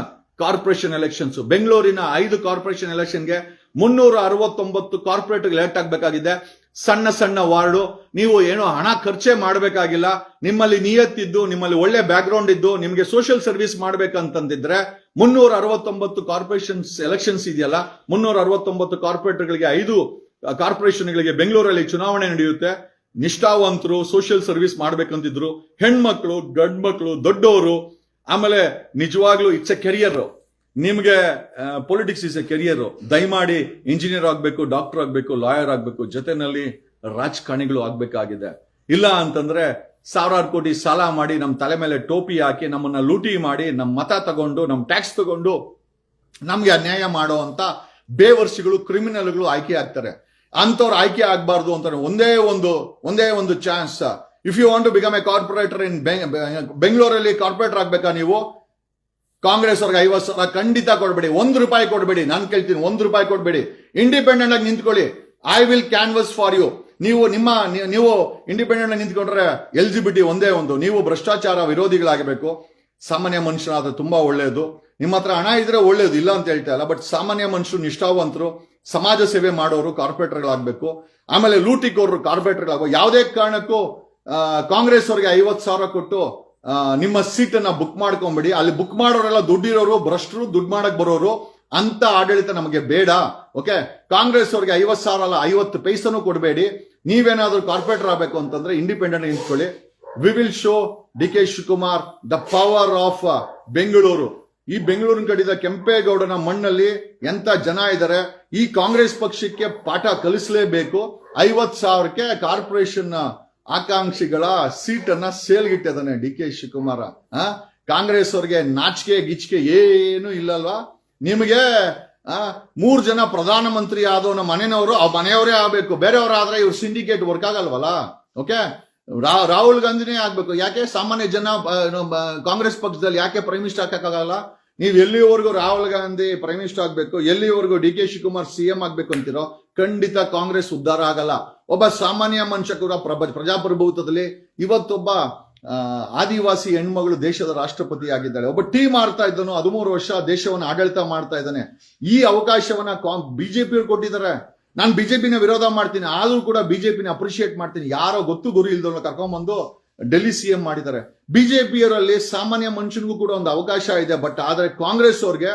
ಕಾರ್ಪೊರೇಷನ್ ಎಲೆಕ್ಷನ್ಸ್. ಬೆಂಗಳೂರಿನ 5 ಕಾರ್ಪೊರೇಷನ್ ಎಲೆಕ್ಷನ್ಗೆ 369 ಕಾರ್ಪೊರೇಟರ್ ಎಲೆಕ್ಟ್ ಆಗಬೇಕಾಗಿದೆ. ಸಣ್ಣ ಸಣ್ಣ ವಾರ್ಡು, ನೀವು ಏನೋ ಹಣ ಖರ್ಚೆ ಮಾಡಬೇಕಾಗಿಲ್ಲ, ನಿಮ್ಮಲ್ಲಿ ನಿಯತ್ತಿದ್ದು, ನಿಮ್ಮಲ್ಲಿ ಒಳ್ಳೆ ಬ್ಯಾಕ್ ಗ್ರೌಂಡ್ ಇದ್ದು, ನಿಮಗೆ ಸೋಷಿಯಲ್ ಸರ್ವಿಸ್ ಮಾಡ್ಬೇಕಂತಂದಿದ್ರೆ 369 ಕಾರ್ಪೊರೇಷನ್ಸ್ ಎಲೆಕ್ಷನ್ಸ್ ಇದೆಯಲ್ಲ, 369 ಕಾರ್ಪೊರೇಟರ್ಗಳಿಗೆ 5 ಕಾರ್ಪೊರೇಷನ್ಗಳಿಗೆ ಬೆಂಗಳೂರಲ್ಲಿ ಚುನಾವಣೆ ನಡೆಯುತ್ತೆ. ನಿಷ್ಠಾವಂತರು, ಸೋಷಿಯಲ್ ಸರ್ವಿಸ್ ಮಾಡ್ಬೇಕಂತಿದ್ರು, ಹೆಣ್ಮಕ್ಳು, ಗಂಡ್ಮಕ್ಳು, ದೊಡ್ಡವರು, ಆಮೇಲೆ ನಿಜವಾಗ್ಲೂ ಇಟ್ಸ್ ಎ ಕೆರಿಯರ್. ನಿಮ್ಗೆ ಪೊಲಿಟಿಕ್ಸ್ ಇಸ್ ಎ ಕೆರಿಯರ್. ದಯಮಾಡಿ ಇಂಜಿನಿಯರ್ ಆಗ್ಬೇಕು, ಡಾಕ್ಟರ್ ಆಗ್ಬೇಕು, ಲಾಯರ್ ಆಗ್ಬೇಕು, ಜೊತೆನಲ್ಲಿ ರಾಜಕಾರಣಿಗಳು ಆಗ್ಬೇಕಾಗಿದೆ. ಇಲ್ಲ ಅಂತಂದ್ರೆ ಸಾವಿರಾರು ಕೋಟಿ ಸಾಲ ಮಾಡಿ ನಮ್ಮ ತಲೆ ಮೇಲೆ ಟೋಪಿ ಹಾಕಿ ನಮ್ಮನ್ನ ಲೂಟಿ ಮಾಡಿ ನಮ್ಮ ಮತ ತಗೊಂಡು ನಮ್ಮ ಟ್ಯಾಕ್ಸ್ ತಗೊಂಡು ನಮ್ಗೆ ಅನ್ಯಾಯ ಮಾಡೋ ಅಂತ ಬೇವರ್ಸಿಗಳು, ಕ್ರಿಮಿನಲ್ಗಳು ಆಯ್ಕೆ ಆಗ್ತಾರೆ. ಅಂತವ್ರು ಆಯ್ಕೆ ಆಗ್ಬಾರ್ದು ಅಂತ ಒಂದೇ ಒಂದು chance. If you want to become a corporator in ಬೆಂಗಳೂರಲ್ಲಿ ಕಾರ್ಪೊರೇಟರ್ ಆಗ್ಬೇಕಾ ನೀವು? ಕಾಂಗ್ರೆಸ್ ಅವ್ರಿಗೆ 50,000 ಖಂಡಿತ ಕೊಡ್ಬೇಡಿ, ₹1 ಕೊಡ್ಬೇಡಿ. ನಾನು ಕೇಳ್ತೀನಿ, ₹1 ಕೊಡ್ಬೇಡಿ. ಇಂಡಿಪೆಂಡೆಂಟ್ ಆಗಿ ನಿಂತ್ಕೊಳ್ಳಿ. I will canvass for you. ನೀವು ಇಂಡಿಪೆಂಡೆಂಟ್ ಆಗಿ ನಿಂತ್ಕೊಂಡ್ರೆ LGBT ಒಂದೇ ಒಂದು, ನೀವು ಭ್ರಷ್ಟಾಚಾರ ವಿರೋಧಿಗಳಾಗಬೇಕು. ಸಾಮಾನ್ಯ ಮನುಷ್ಯನಾದ್ರೆ ತುಂಬಾ ಒಳ್ಳೆಯದು. ನಿಮ್ಮ ಹತ್ರ ಹಣ ಇದ್ರೆ ಒಳ್ಳೇದು, ಇಲ್ಲ ಅಂತ ಹೇಳ್ತಾ ಇಲ್ಲ. ಬಟ್ ಸಾಮಾನ್ಯ ಮನುಷ್ಯರು, ನಿಷ್ಠಾವಂತರು, ಸಮಾಜ ಸೇವೆ ಮಾಡೋರು ಕಾರ್ಪೊರೇಟರ್ಗಳಾಗಬೇಕು. ಆಮೇಲೆ ಲೂಟಿಕೋರರು ಕಾರ್ಪೊರೇಟರ್ಗಳಾಗಬೇಕು. ಯಾವುದೇ ಕಾರಣಕ್ಕೂ ಕಾಂಗ್ರೆಸ್ ಅವ್ರಿಗೆ 50,000 ಕೊಟ್ಟು ನಿಮ್ಮ ಸೀಟನ್ನ ಬುಕ್ ಮಾಡ್ಕೊಂಬಿಡಿ. ಅಲ್ಲಿ ಬುಕ್ ಮಾಡೋರೆಲ್ಲ ದುಡ್ಡಿರೋರು, ಭ್ರಷ್ಟರು, ದುಡ್ಡು ಮಾಡಕ್ ಬರೋರು. ಅಂತ ಆಡಳಿತ ನಮಗೆ ಬೇಡ. ಓಕೆ, ಕಾಂಗ್ರೆಸ್ ಅವ್ರಿಗೆ 50,000 ಅಲ್ಲ, 50 ಪೈಸನೂ ಕೊಡಬೇಡಿ. ನೀವೇನಾದ್ರೂ ಕಾರ್ಪೊರೇಟರ್ ಆಗಬೇಕು ಅಂತಂದ್ರೆ ಇಂಡಿಪೆಂಡೆಂಟ್ ನಿಂತ್ಕೊಳ್ಳಿ. We will show D K. Shivakumar the power of Bengaluru. ಈ ಬೆಂಗಳೂರಿನ ಕಡಿದ ಕೆಂಪೇಗೌಡನ ಮಣ್ಣಲ್ಲಿ ಎಂತ ಜನ ಇದ್ದಾರೆ. ಈ ಕಾಂಗ್ರೆಸ್ ಪಕ್ಷಕ್ಕೆ ಪಾಠ ಕಲಿಸಲೇಬೇಕು. 50,000ಕ್ಕೆ ಕಾರ್ಪೊರೇಷನ್ ಆಕಾಂಕ್ಷಿಗಳ ಸೀಟನ್ನ ಸೇಲ್ಗಿಟ್ಟಿದ್ದಾನೆ ಡಿ.ಕೆ. ಶಿವಕುಮಾರ. ಕಾಂಗ್ರೆಸ್ ಅವ್ರಿಗೆ ನಾಚಿಕೆ ಗಿಚ್ಕೆ ಏನು ಇಲ್ಲಲ್ವಾ? ನಿಮಗೆ 3 ಜನ ಪ್ರಧಾನಮಂತ್ರಿ ಆದವನ ಮನೆಯವರು, ಆ ಮನೆಯವರೇ ಆಗ್ಬೇಕು. ಬೇರೆಯವರಾದ್ರೆ ಇವ್ರು ಸಿಂಡಿಕೇಟ್ ವರ್ಕ್ ಆಗಲ್ವಲ್ಲ. ಓಕೆ, ರಾಹುಲ್ ಗಾಂಧಿನೇ ಆಗ್ಬೇಕು. ಯಾಕೆ ಸಾಮಾನ್ಯ ಜನ ಕಾಂಗ್ರೆಸ್ ಪಕ್ಷದಲ್ಲಿ ಯಾಕೆ ಪ್ರೈಮ್ ಮಿನಿಸ್ಟರ್ ಹಾಕಕ್ಕಾಗಲ್ಲ? ನೀವು ಎಲ್ಲಿವರೆಗೂ ರಾಹುಲ್ ಗಾಂಧಿ ಪ್ರೈಮ್ ಮಿನಿಸ್ಟರ್ ಆಗ್ಬೇಕು, ಎಲ್ಲಿವರೆಗೂ ಡಿ.ಕೆ. ಶಿವಕುಮಾರ್ CM ಆಗ್ಬೇಕು ಅಂತಿರೋ, ಖಂಡಿತ ಕಾಂಗ್ರೆಸ್ ಉದ್ಧಾರ ಆಗಲ್ಲ. ಒಬ್ಬ ಸಾಮಾನ್ಯ ಮನುಷ್ಯ ಕೂಡ ಪ್ರಜಾಪ್ರಭುತ್ವದಲ್ಲಿ ಇವತ್ತೊಬ್ಬ ಆದಿವಾಸಿ ಹೆಣ್ಮಗಳು ದೇಶದ ರಾಷ್ಟ್ರಪತಿ ಆಗಿದ್ದಾಳೆ. ಒಬ್ಬ ಟೀಮ್ ಆಡ್ತಾ ಇದ್ದನು, 13 ವರ್ಷ ದೇಶವನ್ನು ಆಡಳಿತ ಮಾಡ್ತಾ ಇದ್ದಾನೆ. ಈ ಅವಕಾಶವನ್ನ ಬಿಜೆಪಿಯವರು ಕೊಟ್ಟಿದ್ದಾರೆ. ನಾನು ಬಿಜೆಪಿನ ವಿರೋಧ ಮಾಡ್ತೀನಿ, ಆದ್ರೂ ಕೂಡ ಬಿಜೆಪಿನ ಅಪ್ರಿಶಿಯೇಟ್ ಮಾಡ್ತೀನಿ. ಯಾರೋ ಗೊತ್ತು ಗುರು ಇಲ್ದವ್ರನ್ನ ಕರ್ಕೊಂಡ್ಬಂದು ಡೆಲ್ಲಿ CM ಮಾಡಿದ್ದಾರೆ. ಬಿಜೆಪಿಯವರಲ್ಲಿ ಸಾಮಾನ್ಯ ಮನುಷ್ಯನಿಗೂ ಕೂಡ ಒಂದು ಅವಕಾಶ ಇದೆ. ಬಟ್ ಆದ್ರೆ ಕಾಂಗ್ರೆಸ್ ಅವ್ರಿಗೆ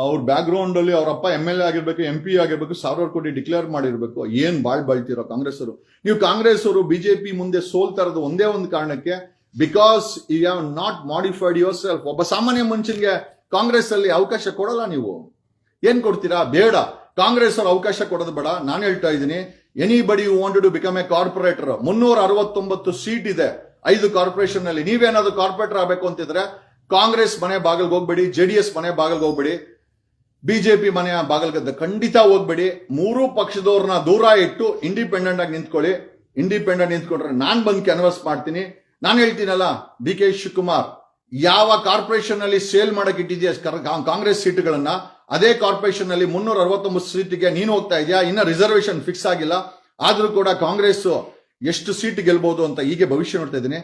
ಅವ್ರ ಬ್ಯಾಕ್ ಗ್ರೌಂಡ್ ಅಲ್ಲಿ ಅವರಪ್ಪ MLA ಆಗಿರ್ಬೇಕು, MP ಆಗಿರ್ಬೇಕು, 1,000 ಕೋಟಿ ಡಿಕ್ಲೇರ್ ಮಾಡಿರ್ಬೇಕು. ಏನ್ ಬಾಳ್ತಿರೋ ಕಾಂಗ್ರೆಸ್ ಅವರು. ನೀವು ಕಾಂಗ್ರೆಸ್ ಅವರು ಬಿಜೆಪಿ ಮುಂದೆ ಸೋಲ್ತಾ ಇರೋದು ಒಂದೇ ಒಂದು ಕಾರಣಕ್ಕೆ, because you have not modified yourself. ಒಬ್ಬ ಸಾಮಾನ್ಯ ಮನುಷ್ಯನಿಗೆ ಕಾಂಗ್ರೆಸ್ ಅಲ್ಲಿ ಅವಕಾಶ ಕೊಡಲ್ಲ. ನೀವು ಏನ್ ಕೊಡ್ತೀರಾ? ಬೇಡ. ಕಾಂಗ್ರೆಸ್ ಅವರು ಅವಕಾಶ ಕೊಡೋದು ಬೇಡ. ನಾನು ಹೇಳ್ತಾ ಇದ್ದೀನಿ, anybody you wanted to become a corporator, 369 seat ಇದೆ 5 ಕಾರ್ಪೊರೇಷನ್ ನಲ್ಲಿ. ನೀವೇನಾದ್ರೂ ಕಾರ್ಪೊರೇಟರ್ ಆಗಬೇಕು ಅಂತಿದ್ರೆ ಕಾಂಗ್ರೆಸ್ ಮನೆ ಬಾಗಿಲ್ಗೆ ಹೋಗ್ಬೇಡಿ, JDS ಮನೆ ಬಾಗಿಲ್ಗೆ ಹೋಗ್ಬೇಡಿ, ಬಿಜೆಪಿ ಮನೆಯ ಬಾಗಿಲ್ಗೆ ಖಂಡಿತ ಹೋಗ್ಬೇಡಿ. 3 ಪಕ್ಷದವ್ರನ್ನ ದೂರ ಇಟ್ಟು ಇಂಡಿಪೆಂಡೆಂಟ್ ಆಗಿ ನಿಂತ್ಕೊಳ್ಳಿ. ಇಂಡಿಪೆಂಡೆಂಟ್ ನಿಂತ್ಕೊಂಡ್ರೆ ನಾನ್ ಬಂದು ಕ್ಯಾನ್ವಸ್ ಮಾಡ್ತೀನಿ. ನಾನು ಹೇಳ್ತೀನಲ್ಲ, ಡಿ.ಕೆ. ಶಿವಕುಮಾರ್ ಯಾವ ಕಾರ್ಪೊರೇಷನ್ ಅಲ್ಲಿ ಸೇಲ್ ಮಾಡಕ್ ಇಟ್ಟಿದ್ಯಾ ಕಾಂಗ್ರೆಸ್ ಸೀಟ್ಗಳನ್ನ, ಅದೇ ಕಾರ್ಪೊರೇಷನ್ ಅಲ್ಲಿ 369 ಸೀಟ್ಗೆ ನೀನು ಹೋಗ್ತಾ ಇದೆಯಾ. ಇನ್ನ ರಿಸರ್ವೇಶನ್ ಫಿಕ್ಸ್ ಆಗಿಲ್ಲ. ಆದ್ರೂ ಕೂಡ ಕಾಂಗ್ರೆಸ್ ಎಷ್ಟು ಸೀಟ್ ಗೆಲ್ಬಹುದು ಅಂತ ಹೀಗೆ ಭವಿಷ್ಯ ನೋಡ್ತಾ ಇದ್ದೀನಿ.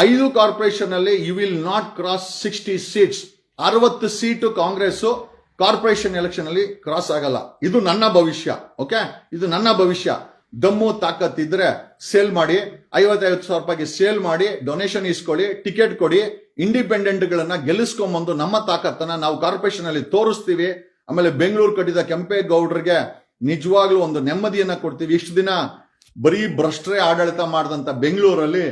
5 ಕಾರ್ಪೊರೇಷನ್ ಅಲ್ಲಿ you will not cross 60 seats. 60 seat Congress corporation election ಅಲ್ಲಿ ಕ್ರಾಸ್ ಆಗಲ್ಲ. ಇದು ನನ್ನ ಭವಿಷ್ಯ. ಓಕೆ, ಇದು ನನ್ನ ಭವಿಷ್ಯ. ದಮ್ಮು ತಾಕತ್ತಿದ್ರೆ ಸೇಲ್ ಮಾಡಿ, 50,000 ರೂಪಾಯಿಗೆ ಸೇಲ್ ಮಾಡಿ, ಡೊನೇಷನ್ ಇಸ್ಕೊಳ್ಳಿ, ಟಿಕೆಟ್ ಕೊಡಿ, ಇಂಡಿಪೆಂಡೆಂಟ್ ಗಳನ್ನ ಗೆಲ್ಲಿಸ್ಕೊಂಬಂದು ನಮ್ಮ ತಾಕತ್ತನ್ನ ನಾವು ಕಾರ್ಪೊರೇಷನ್ ಅಲ್ಲಿ ತೋರಿಸ್ತೀವಿ. ಆಮೇಲೆ ಬೆಂಗಳೂರು ಕಟ್ಟಿದ ಕೆಂಪೇಗೌಡರಿಗೆ ನಿಜವಾಗ್ಲೂ ಒಂದು ನೆಮ್ಮದಿಯನ್ನ ಕೊಡ್ತೀವಿ. ಇಷ್ಟು ದಿನ ಬರೀ ಭ್ರಷ್ಟರೇ ಆಡಳಿತ ಮಾಡಿದಂತ ಬೆಂಗಳೂರಲ್ಲಿ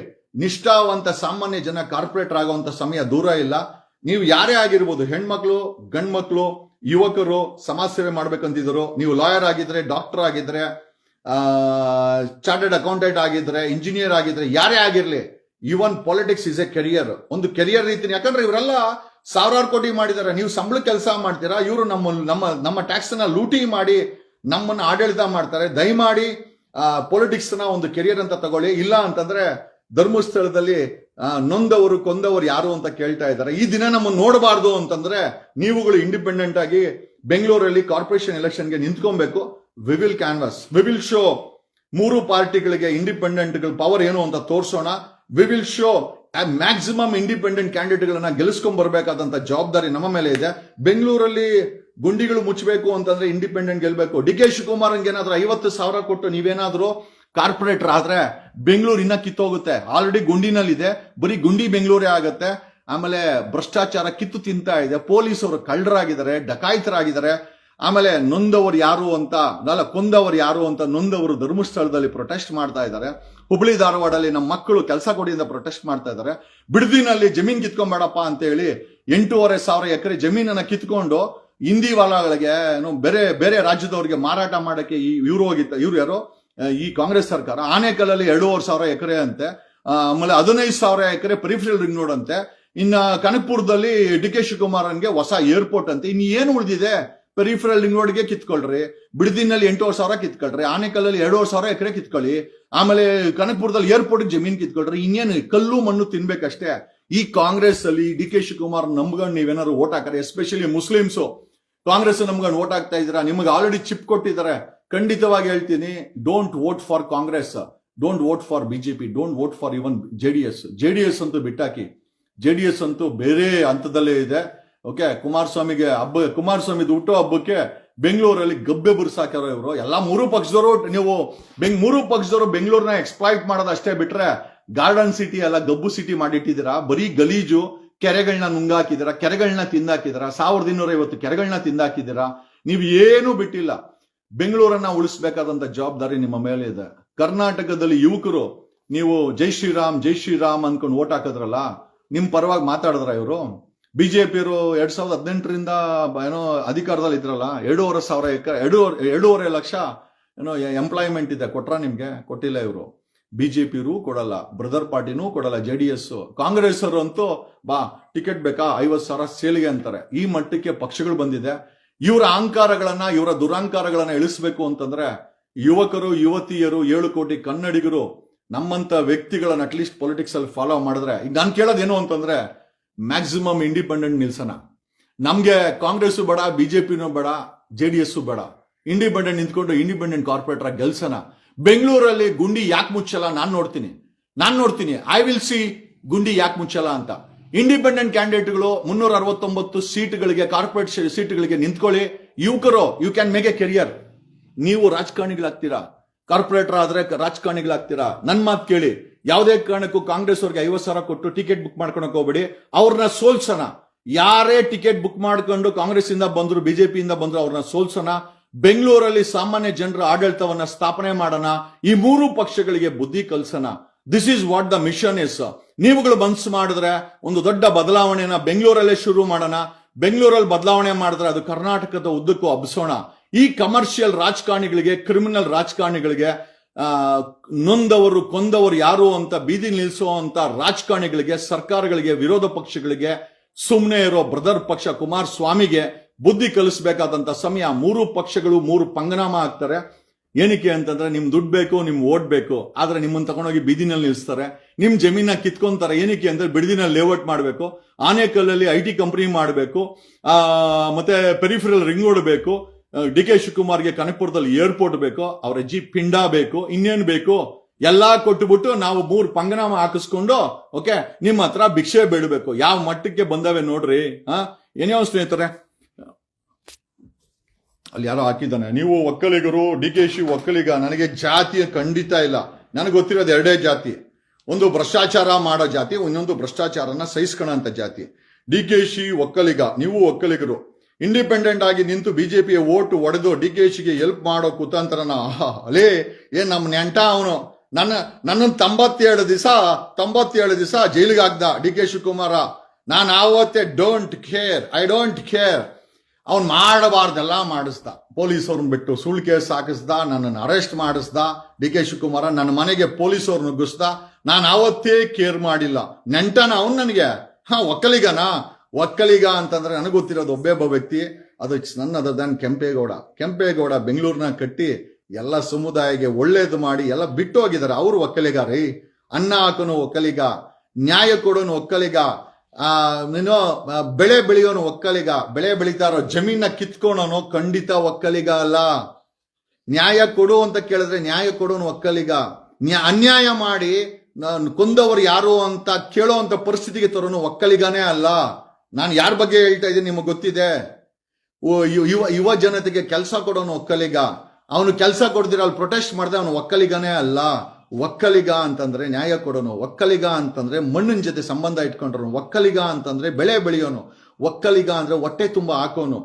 ನಿಷ್ಠಾವಂತ ಸಾಮಾನ್ಯ ಜನ ಕಾರ್ಪೊರೇಟರ್ ಆಗುವಂತ ಸಮಯ ದೂರ ಇಲ್ಲ. ನೀವು ಯಾರೇ ಆಗಿರ್ಬೋದು, ಹೆಣ್ಮಕ್ಳು, ಗಂಡ್ಮಕ್ಳು, ಯುವಕರು, ಸಮಾಜ ಸೇವೆ ಮಾಡ್ಬೇಕಂತಿದ್ರು, ನೀವು ಲಾಯರ್ ಆಗಿದ್ರೆ, ಡಾಕ್ಟರ್ ಆಗಿದ್ರೆ, ಚಾರ್ಟರ್ಡ್ ಅಕೌಂಟೆಂಟ್ ಆಗಿದ್ರೆ, ಇಂಜಿನಿಯರ್ ಆಗಿದ್ರೆ, ಯಾರೇ ಆಗಿರ್ಲಿ, ಇವನ್ ಪಾಲಿಟಿಕ್ಸ್ ಇಸ್ ಎ ಕೆರಿಯರ್. ಒಂದು ಕೆರಿಯರ್ ರೀತಿ. ಯಾಕಂದ್ರೆ ಇವರೆಲ್ಲ 1,000 ಕೋಟಿ ಮಾಡಿದ್ದಾರೆ. ನೀವು ಸಂಬಳ ಕೆಲಸ ಮಾಡ್ತೀರಾ, ಇವರು ನಮ್ಮ ಟ್ಯಾಕ್ಸ್ ನ ಲೂಟಿ ಮಾಡಿ ನಮ್ಮನ್ನ ಆಡಳಿತ ಮಾಡ್ತಾರೆ. ದಯಮಾಡಿ ಪೊಲಿಟಿಕ್ಸ್ ನ ಒಂದು ಕೆರಿಯರ್ ಅಂತ ತಗೊಳ್ಳಿ. ಇಲ್ಲ ಅಂತಂದ್ರೆ ಧರ್ಮಸ್ಥಳದಲ್ಲಿ ನೊಂದವರು ಕೊಂದವರು ಯಾರು ಅಂತ ಕೇಳ್ತಾ ಇದ್ದಾರೆ. ಈ ದಿನ ನಮ್ಮನ್ನು ನೋಡಬಾರ್ದು ಅಂತಂದ್ರೆ ನೀವುಗಳು ಇಂಡಿಪೆಂಡೆಂಟ್ ಆಗಿ ಬೆಂಗಳೂರಲ್ಲಿ ಕಾರ್ಪೊರೇಷನ್ ಎಲೆಕ್ಷನ್ಗೆ ನಿಂತ್ಕೊಬೇಕು. We will canvas, we will show 3 ಪಾರ್ಟಿಗಳಿಗೆ ಇಂಡಿಪೆಂಡೆಂಟ್ ಪವರ್ ಏನು ಅಂತ ತೋರಿಸೋಣ. We will show maximum independent candidate ಗಳನ್ನ ಗೆಲ್ಲಿಸ್ಕೊಂಡ್ ಬರ್ಬೇಕಾದಂತ ಜವಾಬ್ದಾರಿ ನಮ್ಮ ಮೇಲೆ ಇದೆ. ಬೆಂಗಳೂರಲ್ಲಿ ಗುಂಡಿಗಳು ಮುಚ್ಚಬೇಕು ಅಂತಂದ್ರೆ ಇಂಡಿಪೆಂಡೆಂಟ್ ಗೆಲ್ಬೇಕು. ಡಿ ಕೆ ಶಿವಕುಮಾರ್ಗೆ ಏನಾದ್ರು 50,000 ಕೊಟ್ಟು ನೀವೇನಾದ್ರೂ ಕಾರ್ಪೊರೇಟರ್ ಆದ್ರೆ ಬೆಂಗಳೂರು ಇನ್ನ ಕಿತ್ತೋಗುತ್ತೆ. ಆಲ್ರೆಡಿ ಗುಂಡಿನಲ್ಲಿದೆ, ಬರೀ ಗುಂಡಿ ಬೆಂಗಳೂರೇ ಆಗತ್ತೆ. ಆಮೇಲೆ ಭ್ರಷ್ಟಾಚಾರ ಕಿತ್ತು ತಿಂತಾ ಇದೆ, ಪೊಲೀಸರು ಕಳ್ಳರಾಗಿದ್ದಾರೆ, ಡಕಾಯಿತರಾಗಿದ್ದಾರೆ. ಆಮೇಲೆ ನೊಂದವರು ಯಾರು ಅಂತ ಕೊಂದವರು ಯಾರು ಅಂತ ನೊಂದವರು ಧರ್ಮಸ್ಥಳದಲ್ಲಿ ಪ್ರೊಟೆಸ್ಟ್ ಮಾಡ್ತಾ ಇದ್ದಾರೆ. ಹುಬ್ಳಿ ಧಾರವಾಡಲ್ಲಿ ನಮ್ಮ ಮಕ್ಕಳು ಕೆಲಸ ಕೊಡಿಯಿಂದ ಪ್ರೊಟೆಸ್ಟ್ ಮಾಡ್ತಾ ಇದ್ದಾರೆ. ಬಿಡದಿನಲ್ಲಿ ಜಮೀನ್ ಕಿತ್ಕೊಂಬೇಡಪ್ಪ ಅಂತ ಹೇಳಿ 8,500 ಎಕರೆ ಜಮೀನನ್ನ ಕಿತ್ಕೊಂಡು ಹಿಂದಿ ವಾಲಾಗಳಿಗೆ ಬೇರೆ ಬೇರೆ ರಾಜ್ಯದವ್ರಿಗೆ ಮಾರಾಟ ಮಾಡಕ್ಕೆ ಇವ್ರು ಯಾರೋ ಈ ಕಾಂಗ್ರೆಸ್ ಸರ್ಕಾರ. ಆನೇಕಲ್ಲಲ್ಲಿ 2,500 ಎಕರೆ ಅಂತೆ. ಆಮೇಲೆ 15,000 ಎಕರೆ ಪೆರಿಫೆರಲ್ ರಿಂಗ್ ರೋಡ್ ಅಂತೆ. ಇನ್ನ ಕನಕಪುರದಲ್ಲಿ ಡಿ ಕೆ ಶಿವಕುಮಾರ್ಗೆ ಹೊಸ ಏರ್ಪೋರ್ಟ್ ಅಂತೆ. ಇನ್ನು ಏನು ಉಳಿದಿದೆ? ಪೆರಿಫೆರಲ್ ರಿಂಗ್ ರೋಡ್ಗೆ ಕಿತ್ಕೊಳ್ರಿ, ಬಿಡದಿನಲ್ಲಿ 8,500 ಕಿತ್ಕೊಳ್ರಿ, ಆನೇಕಲ್ಲಲ್ಲಿ 2,500 ಎಕರೆ ಕಿತ್ಕೊಳ್ಳಿ, ಆಮೇಲೆ ಕನಕಪುರದಲ್ಲಿ ಏರ್ಪೋರ್ಟ್ ಜಮೀನ್ ಕಿತ್ಕೊಳ್ರಿ. ಇನ್ನೇನು ಕಲ್ಲು ಮಣ್ಣು ತಿನ್ಬೇಕಷ್ಟೇ. ಈ ಕಾಂಗ್ರೆಸ್ ಅಲ್ಲಿ ಡಿ ಕೆ ಶಿವಕುಮಾರ್ ನಂಬ್ಕೊಂಡು ನೀವೇನಾದ್ರು ಓಟ್ ಹಾಕರೆ, ಎಸ್ಪೆಷಲಿ ಮುಸ್ಲಿಮ್ಸು ಕಾಂಗ್ರೆಸ್ ನಂಬ್ಕೊಂಡು ಓಟ್ ಹಾಕ್ತಾ ಇದ್ದೀರಾ, ನಿಮಗೆ ಆಲ್ರೆಡಿ ಚಿಪ್ ಕೊಟ್ಟಿದ್ದಾರೆ. ಖಂಡಿತವಾಗಿ ಹೇಳ್ತೀನಿ, don't vote for Congress, don't vote for BJP, don't vote for even JDS ಅಂತೂ ಬಿಟ್ಟಾಕಿ. ಜೆಡಿಎಸ್ ಅಂತೂ ಬೇರೆ ಹಂತದಲ್ಲೇ ಇದೆ. ಓಕೆ, ಕುಮಾರಸ್ವಾಮಿದು ಹುಟ್ಟೋ ಹಬ್ಬಕ್ಕೆ ಬೆಂಗಳೂರಲ್ಲಿ ಗಬ್ಬೆ ಬುರ್ಸಾಕ್ಯಾರೋ ಇವರು. ಎಲ್ಲಾ ಮೂರು ಪಕ್ಷದವರು ಬೆಂಗಳೂರನ್ನ ಎಕ್ಸ್ಪ್ಲಾಯ್ಟ್ ಮಾಡೋದು ಅಷ್ಟೇ ಬಿಟ್ರೆ ಗಾರ್ಡನ್ ಸಿಟಿ ಎಲ್ಲ ಗಬ್ಬು ಸಿಟಿ ಮಾಡಿಟ್ಟಿದ್ದೀರಾ. ಬರೀ ಗಲೀಜು, ಕೆರೆಗಳನ್ನ ನುಂಗಾಕಿದ್ದೀರಾ, ಕೆರೆಗಳನ್ನ ತಿಂದಾಕಿದ್ದೀರಾ, 1,250 ಕೆರೆಗಳನ್ನ ತಿಂದಾಕಿದ್ದೀರಾ. ನೀವು ಏನೂ ಬಿಟ್ಟಿಲ್ಲ. ಬೆಂಗಳೂರನ್ನ ಉಳಿಸ್ಬೇಕಾದಂತ ಜವಾಬ್ದಾರಿ ನಿಮ್ಮ ಮೇಲೆ ಇದೆ. ಕರ್ನಾಟಕದಲ್ಲಿ ಯುವಕರು ನೀವು ಜೈ ಶ್ರೀರಾಮ್ ಅನ್ಕೊಂಡು ಓಟ್ ಹಾಕಿದ್ರಲ್ಲ, ನಿಮ್ ಪರವಾಗಿ ಮಾತಾಡಿದ್ರ ಇವರು? ಬಿಜೆಪಿಯವರು 2018ರಿಂದ ಏನೋ ಅಧಿಕಾರದಲ್ಲಿ ಇದ್ರಲ್ಲ, 2,500 ಎಕರೆ 2.5 ಲಕ್ಷ ಏನೋ ಎಂಪ್ಲಾಯ್ಮೆಂಟ್ ಇದೆ, ಕೊಟ್ರ ನಿಮ್ಗೆ? ಕೊಟ್ಟಿಲ್ಲ. ಇವರು ಬಿಜೆಪಿಯವರು ಕೊಡಲ್ಲ, ಬ್ರದರ್ ಪಾರ್ಟಿನೂ ಕೊಡಲ್ಲ, ಜೆಡಿಎಸ್. ಕಾಂಗ್ರೆಸ್ ಅವರು ಅಂತೂ ಬಾ ಟಿಕೆಟ್ ಬೇಕಾ 50,000 ಸೇಲಿಗೆ ಅಂತಾರೆ. ಈ ಮಟ್ಟಕ್ಕೆ ಪಕ್ಷಗಳು ಬಂದಿದೆ. ಇವರ ಅಹಂಕಾರಗಳನ್ನ, ಇವರ ದುರಹಂಕಾರಗಳನ್ನ ಇಳಿಸ್ಬೇಕು ಅಂತಂದ್ರೆ ಯುವಕರು, ಯುವತಿಯರು, 7 ಕೋಟಿ ಕನ್ನಡಿಗರು ನಮ್ಮಂತ ವ್ಯಕ್ತಿಗಳನ್ನ ಅಟ್ಲೀಸ್ಟ್ ಪೊಲಿಟಿಕ್ಸ್ ಅಲ್ಲಿ ಫಾಲೋ ಮಾಡಿದ್ರೆ, ಈಗ ನಾನು ಕೇಳೋದೇನು ಅಂತಂದ್ರೆ ಮ್ಯಾಕ್ಸಿಮಮ್ ಇಂಡಿಪೆಂಡೆಂಟ್ ನಿಲ್ಸೋಣ. ನಮ್ಗೆ ಕಾಂಗ್ರೆಸ್ ಬೇಡ, ಬಿಜೆಪಿನೂ ಬೇಡ, ಜೆಡಿಎಸ್ ಬೇಡ. ಇಂಡಿಪೆಂಡೆಂಟ್ ನಿಂತ್ಕೊಂಡು ಇಂಡಿಪೆಂಡೆಂಟ್ ಕಾರ್ಪೊರೇಟರ್ ಆಗಿ ಗೆಲ್ಸೋಣ. ಬೆಂಗಳೂರಲ್ಲಿ ಗುಂಡಿ ಯಾಕೆ ಮುಚ್ಚಲ್ಲ ನಾನು ನೋಡ್ತೀನಿ. ಐ ವಿಲ್ ಸಿ ಗುಂಡಿ ಯಾಕೆ ಮುಚ್ಚಲ್ಲ ಅಂತ. ಇಂಡಿಪೆಂಡೆಂಟ್ ಕ್ಯಾಂಡಿಡೇಟ್ಗಳು 369 ಸೀಟ್ಗಳಿಗೆ, ಕಾರ್ಪೊರೇಟ್ ಸೀಟ್ಗಳಿಗೆ ನಿಂತ್ಕೊಳ್ಳಿ. ಯುವಕರು, you can make a career. ನೀವು ರಾಜಕಾರಣಿಗಳಾಗ್ತೀರಾ, ಕಾರ್ಪೊರೇಟರ್ ಆದ್ರೆ ರಾಜಕಾರಣಿಗಳಾಗ್ತೀರಾ. ನನ್ ಮಾತು ಕೇಳಿ. ಯಾವುದೇ ಕಾರಣಕ್ಕೂ ಕಾಂಗ್ರೆಸ್ ಅವ್ರಿಗೆ 50,000 ಕೊಟ್ಟು ಟಿಕೆಟ್ ಬುಕ್ ಮಾಡ್ಕೊಳಕ್ ಹೋಗ್ಬೇಡಿ. ಅವ್ರನ್ನ ಸೋಲ್ಸೋಣ. ಯಾರೇ ಟಿಕೆಟ್ ಬುಕ್ ಮಾಡ್ಕೊಂಡು ಕಾಂಗ್ರೆಸ್ ಇಂದ ಬಂದ್ರು, ಬಿಜೆಪಿಯಿಂದ ಬಂದ್ರು, ಅವ್ರನ್ನ ಸೋಲ್ಸೋಣ. ಬೆಂಗಳೂರಲ್ಲಿ ಸಾಮಾನ್ಯ ಜನರ ಆಡಳಿತವನ್ನ ಸ್ಥಾಪನೆ ಮಾಡೋಣ. ಈ 3 ಪಕ್ಷಗಳಿಗೆ ಬುದ್ಧಿ ಕಲ್ಸೋಣ. This is what the mission is. ನೀವುಗಳು ಮನ್ಸು ಮಾಡಿದ್ರೆ ಒಂದು ದೊಡ್ಡ ಬದಲಾವಣೆನ ಬೆಂಗಳೂರಲ್ಲೇ ಶುರು ಮಾಡೋಣ. ಬೆಂಗಳೂರಲ್ಲಿ ಬದಲಾವಣೆ ಮಾಡಿದ್ರೆ ಅದು ಕರ್ನಾಟಕದ ಉದ್ದಕ್ಕೂ ಹಬ್ಬಿಸೋಣ. ಈ ಕಮರ್ಷಿಯಲ್ ರಾಜಕಾರಣಿಗಳಿಗೆ, ಕ್ರಿಮಿನಲ್ ರಾಜಕಾರಣಿಗಳಿಗೆ, ನೊಂದವರು ಕೊಂದವರು ಯಾರು ಅಂತ ಬೀದಿ ನಿಲ್ಲಿಸುವಂತ ರಾಜಕಾರಣಿಗಳಿಗೆ, ಸರ್ಕಾರಗಳಿಗೆ, ವಿರೋಧ ಪಕ್ಷಗಳಿಗೆ, ಸುಮ್ಮನೆ ಇರೋ ಬ್ರದರ್ ಪಕ್ಷ ಕುಮಾರಸ್ವಾಮಿಗೆ ಬುದ್ಧಿ ಕಲಿಸಬೇಕಾದಂತ ಸಮಯ. 3 ಪಕ್ಷಗಳು 3 ಪಂಗನಾಮ ಆಗ್ತಾರೆ. ಏನಕ್ಕೆ ಅಂತಂದ್ರೆ ನಿಮ್ ದುಡ್ಡು ಬೇಕು, ನಿಮ್ ಓಟ್ ಬೇಕು. ಆದ್ರೆ ನಿಮ್ಮನ್ನ ತಗೊಂಡೋಗಿ ಬೀದಿನಲ್ಲಿ ನಿಲ್ಲಿಸ್ತಾರೆ, ನಿಮ್ ಜಮೀನ ಕಿತ್ಕೊಂತಾರೆ. ಏನಕ್ಕೆ ಅಂದ್ರೆ ಬಿಡದಿನಲ್ಲಿ ಲೇಔಟ್ ಮಾಡಬೇಕು, ಆನೇಕಲ್ಲಲ್ಲಿ IT ಕಂಪನಿ ಮಾಡಬೇಕು, ಮತ್ತೆ ಪೆರಿಫೆರಲ್ ರಿಂಗ್ ರೋಡ್ ಬೇಕು, ಡಿ ಕೆ ಶಿವಕುಮಾರ್ಗೆ ಕನಕಪುರದಲ್ಲಿ ಏರ್ಪೋರ್ಟ್ ಬೇಕು, ಅವರ ಅಜ್ಜಿ ಪಿಂಡ ಬೇಕು, ಇನ್ನೇನ್ ಬೇಕು ಎಲ್ಲಾ ಕೊಟ್ಟುಬಿಟ್ಟು ನಾವು 3 ಪಂಗನಾಮ ಹಾಕಿಸ್ಕೊಂಡು ಓಕೆ ನಿಮ್ಮ ಹತ್ರ ಭಿಕ್ಷೆ ಬೇಡಬೇಕು. ಯಾವ ಮಟ್ಟಕ್ಕೆ ಬಂದವೆ ನೋಡ್ರಿ. ಏನೇ ಸ್ನೇಹಿತರೆ, ಅಲ್ಲಿ ಯಾರೋ ಹಾಕಿದ್ದಾನೆ, ನೀವು ಒಕ್ಕಲಿಗರು, ಡಿ ಕೆ ಶಿ ಒಕ್ಕಲಿಗ. ನನಗೆ ಜಾತಿ ಖಂಡಿತ ಇಲ್ಲ. ನನಗೆ ಗೊತ್ತಿರೋದು 2 ಜಾತಿ. ಒಂದು ಭ್ರಷ್ಟಾಚಾರ ಮಾಡೋ ಜಾತಿ, ಇನ್ನೊಂದು ಭ್ರಷ್ಟಾಚಾರನ ಸಹಿಸ್ಕೊಳ್ಳೋ ಜಾತಿ. ಡಿ ಕೆ ಶಿ ಒಕ್ಕಲಿಗ, ನೀವು ಒಕ್ಕಲಿಗರು. ಇಂಡಿಪೆಂಡೆಂಟ್ ಆಗಿ ನಿಂತು ಬಿಜೆಪಿಯ ಓಟ್ ಒಡೆದು ಡಿ ಕೆ ಶಿಗೆ ಹೆಲ್ಪ್ ಮಾಡೋ ಕುತಂತ್ರನ ಅಲೇ ಏನ್ ನಮ್ಮ ನೆಂಟ ಅವನು. ನನ್ನ 97 ದಿವಸ ಜೈಲಿಗೆ ಹಾಕ್ದ ಡಿ ಕೆ ಶಿವಕುಮಾರ. ನಾನು ಆವತ್ತೇ ಐ ಡೋಂಟ್ ಕೇರ್. ಅವ್ನು ಮಾಡಬಾರ್ದೆಲ್ಲ ಮಾಡಿಸ್ದ. ಪೊಲೀಸ್ ಅವ್ರನ್ನ ಬಿಟ್ಟು ಸುಳ್ಳು ಕೇಸ್ ಹಾಕಿಸ್ದ, ನನ್ನನ್ನು ಅರೆಸ್ಟ್ ಮಾಡಿಸ್ದ. ಡಿ ಕೆ ಶಿವಕುಮಾರ ನನ್ನ ಮನೆಗೆ ಪೊಲೀಸ್ ಅವ್ರು ನುಗ್ಗಿಸ್ದ. ನಾನು ಆವತ್ತೇ ಕೇರ್ ಮಾಡಿಲ್ಲ. ನೆಂಟನ ಅವ್ನು ನನಗೆ. ಒಕ್ಕಲಿಗ ಅಂತಂದ್ರೆ ನನಗೆ ಗೊತ್ತಿರೋದು ಒಬ್ಬ ವ್ಯಕ್ತಿ, ಅದು ನನ್ ಅದರ್ ದನ್ ಕೆಂಪೇಗೌಡ ಬೆಂಗಳೂರಿನ ಕಟ್ಟಿ ಎಲ್ಲ ಸಮುದಾಯಕ್ಕೆ ಒಳ್ಳೇದು ಮಾಡಿ ಎಲ್ಲ ಬಿಟ್ಟು ಹೋಗಿದ್ದಾರೆ. ಅವರು ಒಕ್ಕಲಿಗ ರೀ. ಅನ್ನ ಹಾಕೋನು ಒಕ್ಕಲಿಗ, ನ್ಯಾಯ ಕೊಡೋನು ಒಕ್ಕಲಿಗ, ಬೆಳೆ ಬೆಳೆಯೋನು ಒಕ್ಕಲಿಗ, ಬೆಳೆ ಬೆಳೀತಾರೋ ಜಮೀನ ಕಿತ್ಕೊಳೋನು ಖಂಡಿತ ಒಕ್ಕಲಿಗ ಅಲ್ಲ. ನ್ಯಾಯ ಕೊಡು ಅಂತ ಕೇಳಿದ್ರೆ ನ್ಯಾಯ ಕೊಡೋನು ಒಕ್ಕಲಿಗ. ಅನ್ಯಾಯ ಮಾಡಿ ಕೊಂದವರು ಯಾರು ಅಂತ ಕೇಳೋ ಅಂತ ಪರಿಸ್ಥಿತಿಗೆ ತರೋನು ಒಕ್ಕಲಿಗನೇ ಅಲ್ಲ. ನಾನು ಯಾರ ಬಗ್ಗೆ ಹೇಳ್ತಾ ಇದ್ದೀನಿ ನಿಮಗೆ ಗೊತ್ತಿದೆ. ಯುವ ಜನತೆಗೆ ಕೆಲಸ ಕೊಡೋನು ಒಕ್ಕಲಿಗ. ಅವನು ಕೆಲಸ ಕೊಡ್ದಿರ ಅಲ್ಲಿ ಪ್ರೊಟೆಸ್ಟ್ ಮಾಡಿದ್ರೆ ಅವನು ಒಕ್ಕಲಿಗನೇ ಅಲ್ಲ. ಒಕ್ಕಲಿಗ ಅಂತಂದ್ರೆ ನ್ಯಾಯ ಕೊಡೋನು, ಒಕ್ಕಲಿಗ ಅಂತಂದ್ರೆ ಮಣ್ಣಿನ ಜೊತೆ ಸಂಬಂಧ ಇಟ್ಕೊಂಡ್ರು, ಒಕ್ಕಲಿಗ ಅಂತಂದ್ರೆ ಬೆಳೆ ಬೆಳೆಯೋನು, ಒಕ್ಕಲಿಗ ಅಂದ್ರೆ ಹೊಟ್ಟೆ ತುಂಬಾ ಹಾಕೋನು,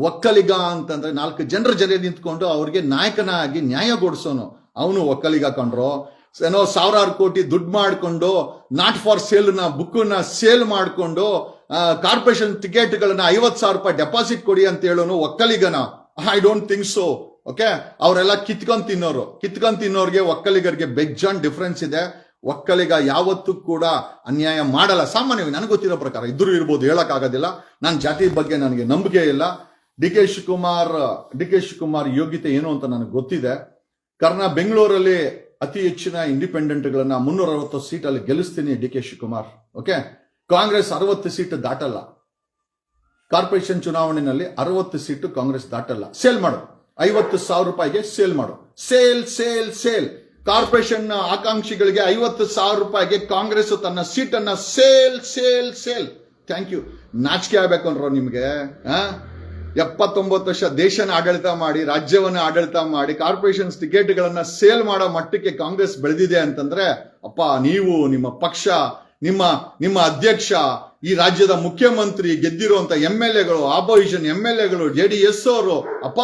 ಒಕ್ಕಲಿಗ ಅಂತಂದ್ರೆ 4 ಜನರ ಜೊತೆ ನಿಂತ್ಕೊಂಡು ಅವ್ರಿಗೆ ನಾಯಕನಾಗಿ ನ್ಯಾಯ ಕೊಡಿಸೋನು, ಅವನು ಒಕ್ಕಲಿಗ ಕಂಡ್ರು. ಏನೋ 1000 ಕೋಟಿ ದುಡ್ಡು ಮಾಡ್ಕೊಂಡು ನಾಟ್ ಫಾರ್ ಸೇಲ್ ನ ಬುಕ್ನ ಸೇಲ್ ಮಾಡ್ಕೊಂಡು ಕಾರ್ಪೊರೇಷನ್ ಟಿಕೆಟ್ಗಳನ್ನ 50,000 ರೂಪಾಯಿ ಡೆಪಾಸಿಟ್ ಕೊಡಿ ಅಂತ ಹೇಳೋನು ಒಕ್ಕಲಿಗನ? I don't think so. Okay, ಅವರೆಲ್ಲ ಕಿತ್ಕೊಂಡ್ ತಿನ್ನೋರ್ಗೆ ಒಕ್ಕಲಿಗರಿಗೆ ಬೆಜ್ಜಾನ್ ಡಿಫ್ರೆನ್ಸ್ ಇದೆ. ಒಕ್ಕಲಿಗ ಯಾವತ್ತೂ ಕೂಡ ಅನ್ಯಾಯ ಮಾಡಲ್ಲ. ಸಾಮಾನ್ಯವಾಗಿ ನನಗೆ ಗೊತ್ತಿರೋ ಪ್ರಕಾರ ಇದ್ರೂ ಇರ್ಬೋದು, ಹೇಳಕ್ ಆಗೋದಿಲ್ಲ. ನನ್ನ ಜಾತಿ ಬಗ್ಗೆ ನನಗೆ ನಂಬಿಕೆ ಇಲ್ಲ. ಡಿ ಕೆ ಶಿವಕುಮಾರ್ ಯೋಗ್ಯತೆ ಏನು ಅಂತ ನನಗೆ ಗೊತ್ತಿದೆ. ಕಾರಣ ಬೆಂಗಳೂರಲ್ಲಿ ಅತಿ ಹೆಚ್ಚಿನ ಇಂಡಿಪೆಂಡೆಂಟ್ಗಳನ್ನ 360 ಸೀಟಲ್ಲಿ ಗೆಲ್ಲಿಸ್ತೀನಿ D K Shivakumar. Okay, Congress 60 seat ದಾಟಲ್ಲ. ಕಾರ್ಪೊರೇಷನ್ ಚುನಾವಣೆಯಲ್ಲಿ 60 ಸೀಟು ಕಾಂಗ್ರೆಸ್ ದಾಟಲ್ಲ. ಸೇಲ್ ಮಾಡು, 50,000 ರೂಪಾಯಿಗೆ ಸೇಲ್ ಮಾಡು. ಸೇಲ್ ಕಾರ್ಪೊರೇಷನ್ ಆಕಾಂಕ್ಷಿಗಳಿಗೆ 50,000 ರೂಪಾಯಿಗೆ ಕಾಂಗ್ರೆಸ್ ತನ್ನ ಸೀಟನ್ನ ಸೇಲ್. Thank you. ನಾಚಿಕೆ ಆಗ್ಬೇಕು ಅನ್ರೋ ನಿಮ್ಗೆ. 79 ವರ್ಷ ದೇಶನ ಆಡಳಿತ ಮಾಡಿ, ರಾಜ್ಯವನ್ನ ಆಡಳಿತ ಮಾಡಿ, ಕಾರ್ಪೊರೇಷನ್ ಟಿಕೆಟ್ಗಳನ್ನ ಸೇಲ್ ಮಾಡೋ ಮಟ್ಟಕ್ಕೆ ಕಾಂಗ್ರೆಸ್ ಬೆಳೆದಿದೆ ಅಂತಂದ್ರೆ, ಅಪ್ಪ ನೀವು, ನಿಮ್ಮ ಪಕ್ಷ, ನಿಮ್ಮ ಅಧ್ಯಕ್ಷ, ಈ ರಾಜ್ಯದ ಮುಖ್ಯಮಂತ್ರಿ, ಗೆದ್ದಿರುವಂತ MLAಗಳು, ಆಪೋಸಿಷನ್ MLAಗಳು, JDS ಅವರು, ಅಪ್ಪ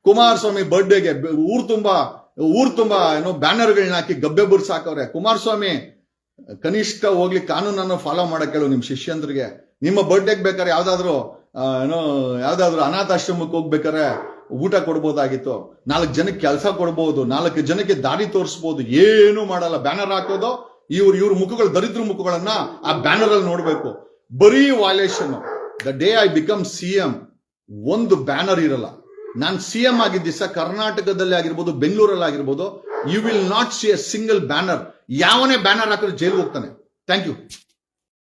ಕುಮಾರಸ್ವಾಮಿ ಬರ್ಡೇಗೆ ಊರ್ ತುಂಬಾ ಏನೋ ಬ್ಯಾನರ್ಗಳನ್ನ ಹಾಕಿ ಗಬ್ಬೆ ಬುರ್ಸಾಕವ್ರೆ. ಕುಮಾರಸ್ವಾಮಿ ಕನಿಷ್ಠ ಹೋಗ್ಲಿ ಕಾನೂನನ್ನು ಫಾಲೋ ಮಾಡಕ್ ಹೇಳು ನಿಮ್ ಶಿಷ್ಯಂದ್ರಿಗೆ. ನಿಮ್ಮ ಬರ್ಡೇಗೆ ಬೇಕಾದ್ರೆ ಯಾವ್ದಾದ್ರು ಅನಾಥಾಶ್ರಮಕ್ಕೆ ಹೋಗ್ಬೇಕಾರೆ ಊಟ ಕೊಡ್ಬೋದಾಗಿತ್ತು. 4 ಜನಕ್ಕೆ ಕೆಲಸ ಕೊಡ್ಬೋದು, 4 ಜನಕ್ಕೆ ದಾರಿ ತೋರಿಸ್ಬೋದು. ಏನು ಮಾಡಲ್ಲ. ಬ್ಯಾನರ್ ಹಾಕೋದು, ಇವ್ರ ಮುಖಗಳು, ದರಿದ್ರ ಮುಖಗಳನ್ನ ಆ ಬ್ಯಾನರ್ ಅಲ್ಲಿ ನೋಡ್ಬೇಕು. ಬರೀ violation. The day I become CM ಒಂದು ಬ್ಯಾನರ್ ಇರಲ್ಲ. ನಾನು CM ಆಗಿದ್ದ ದಿವಸ ಕರ್ನಾಟಕದಲ್ಲಿ ಆಗಿರ್ಬೋದು, ಬೆಂಗಳೂರಲ್ಲಿ ಆಗಿರ್ಬೋದು, you will not see a single banner. ಯಾವನೇ ಬ್ಯಾನರ್ ಹಾಕಿದ್ರೆ ಜೈಲ್ಗೆ ಹೋಗ್ತಾನೆ. Thank you.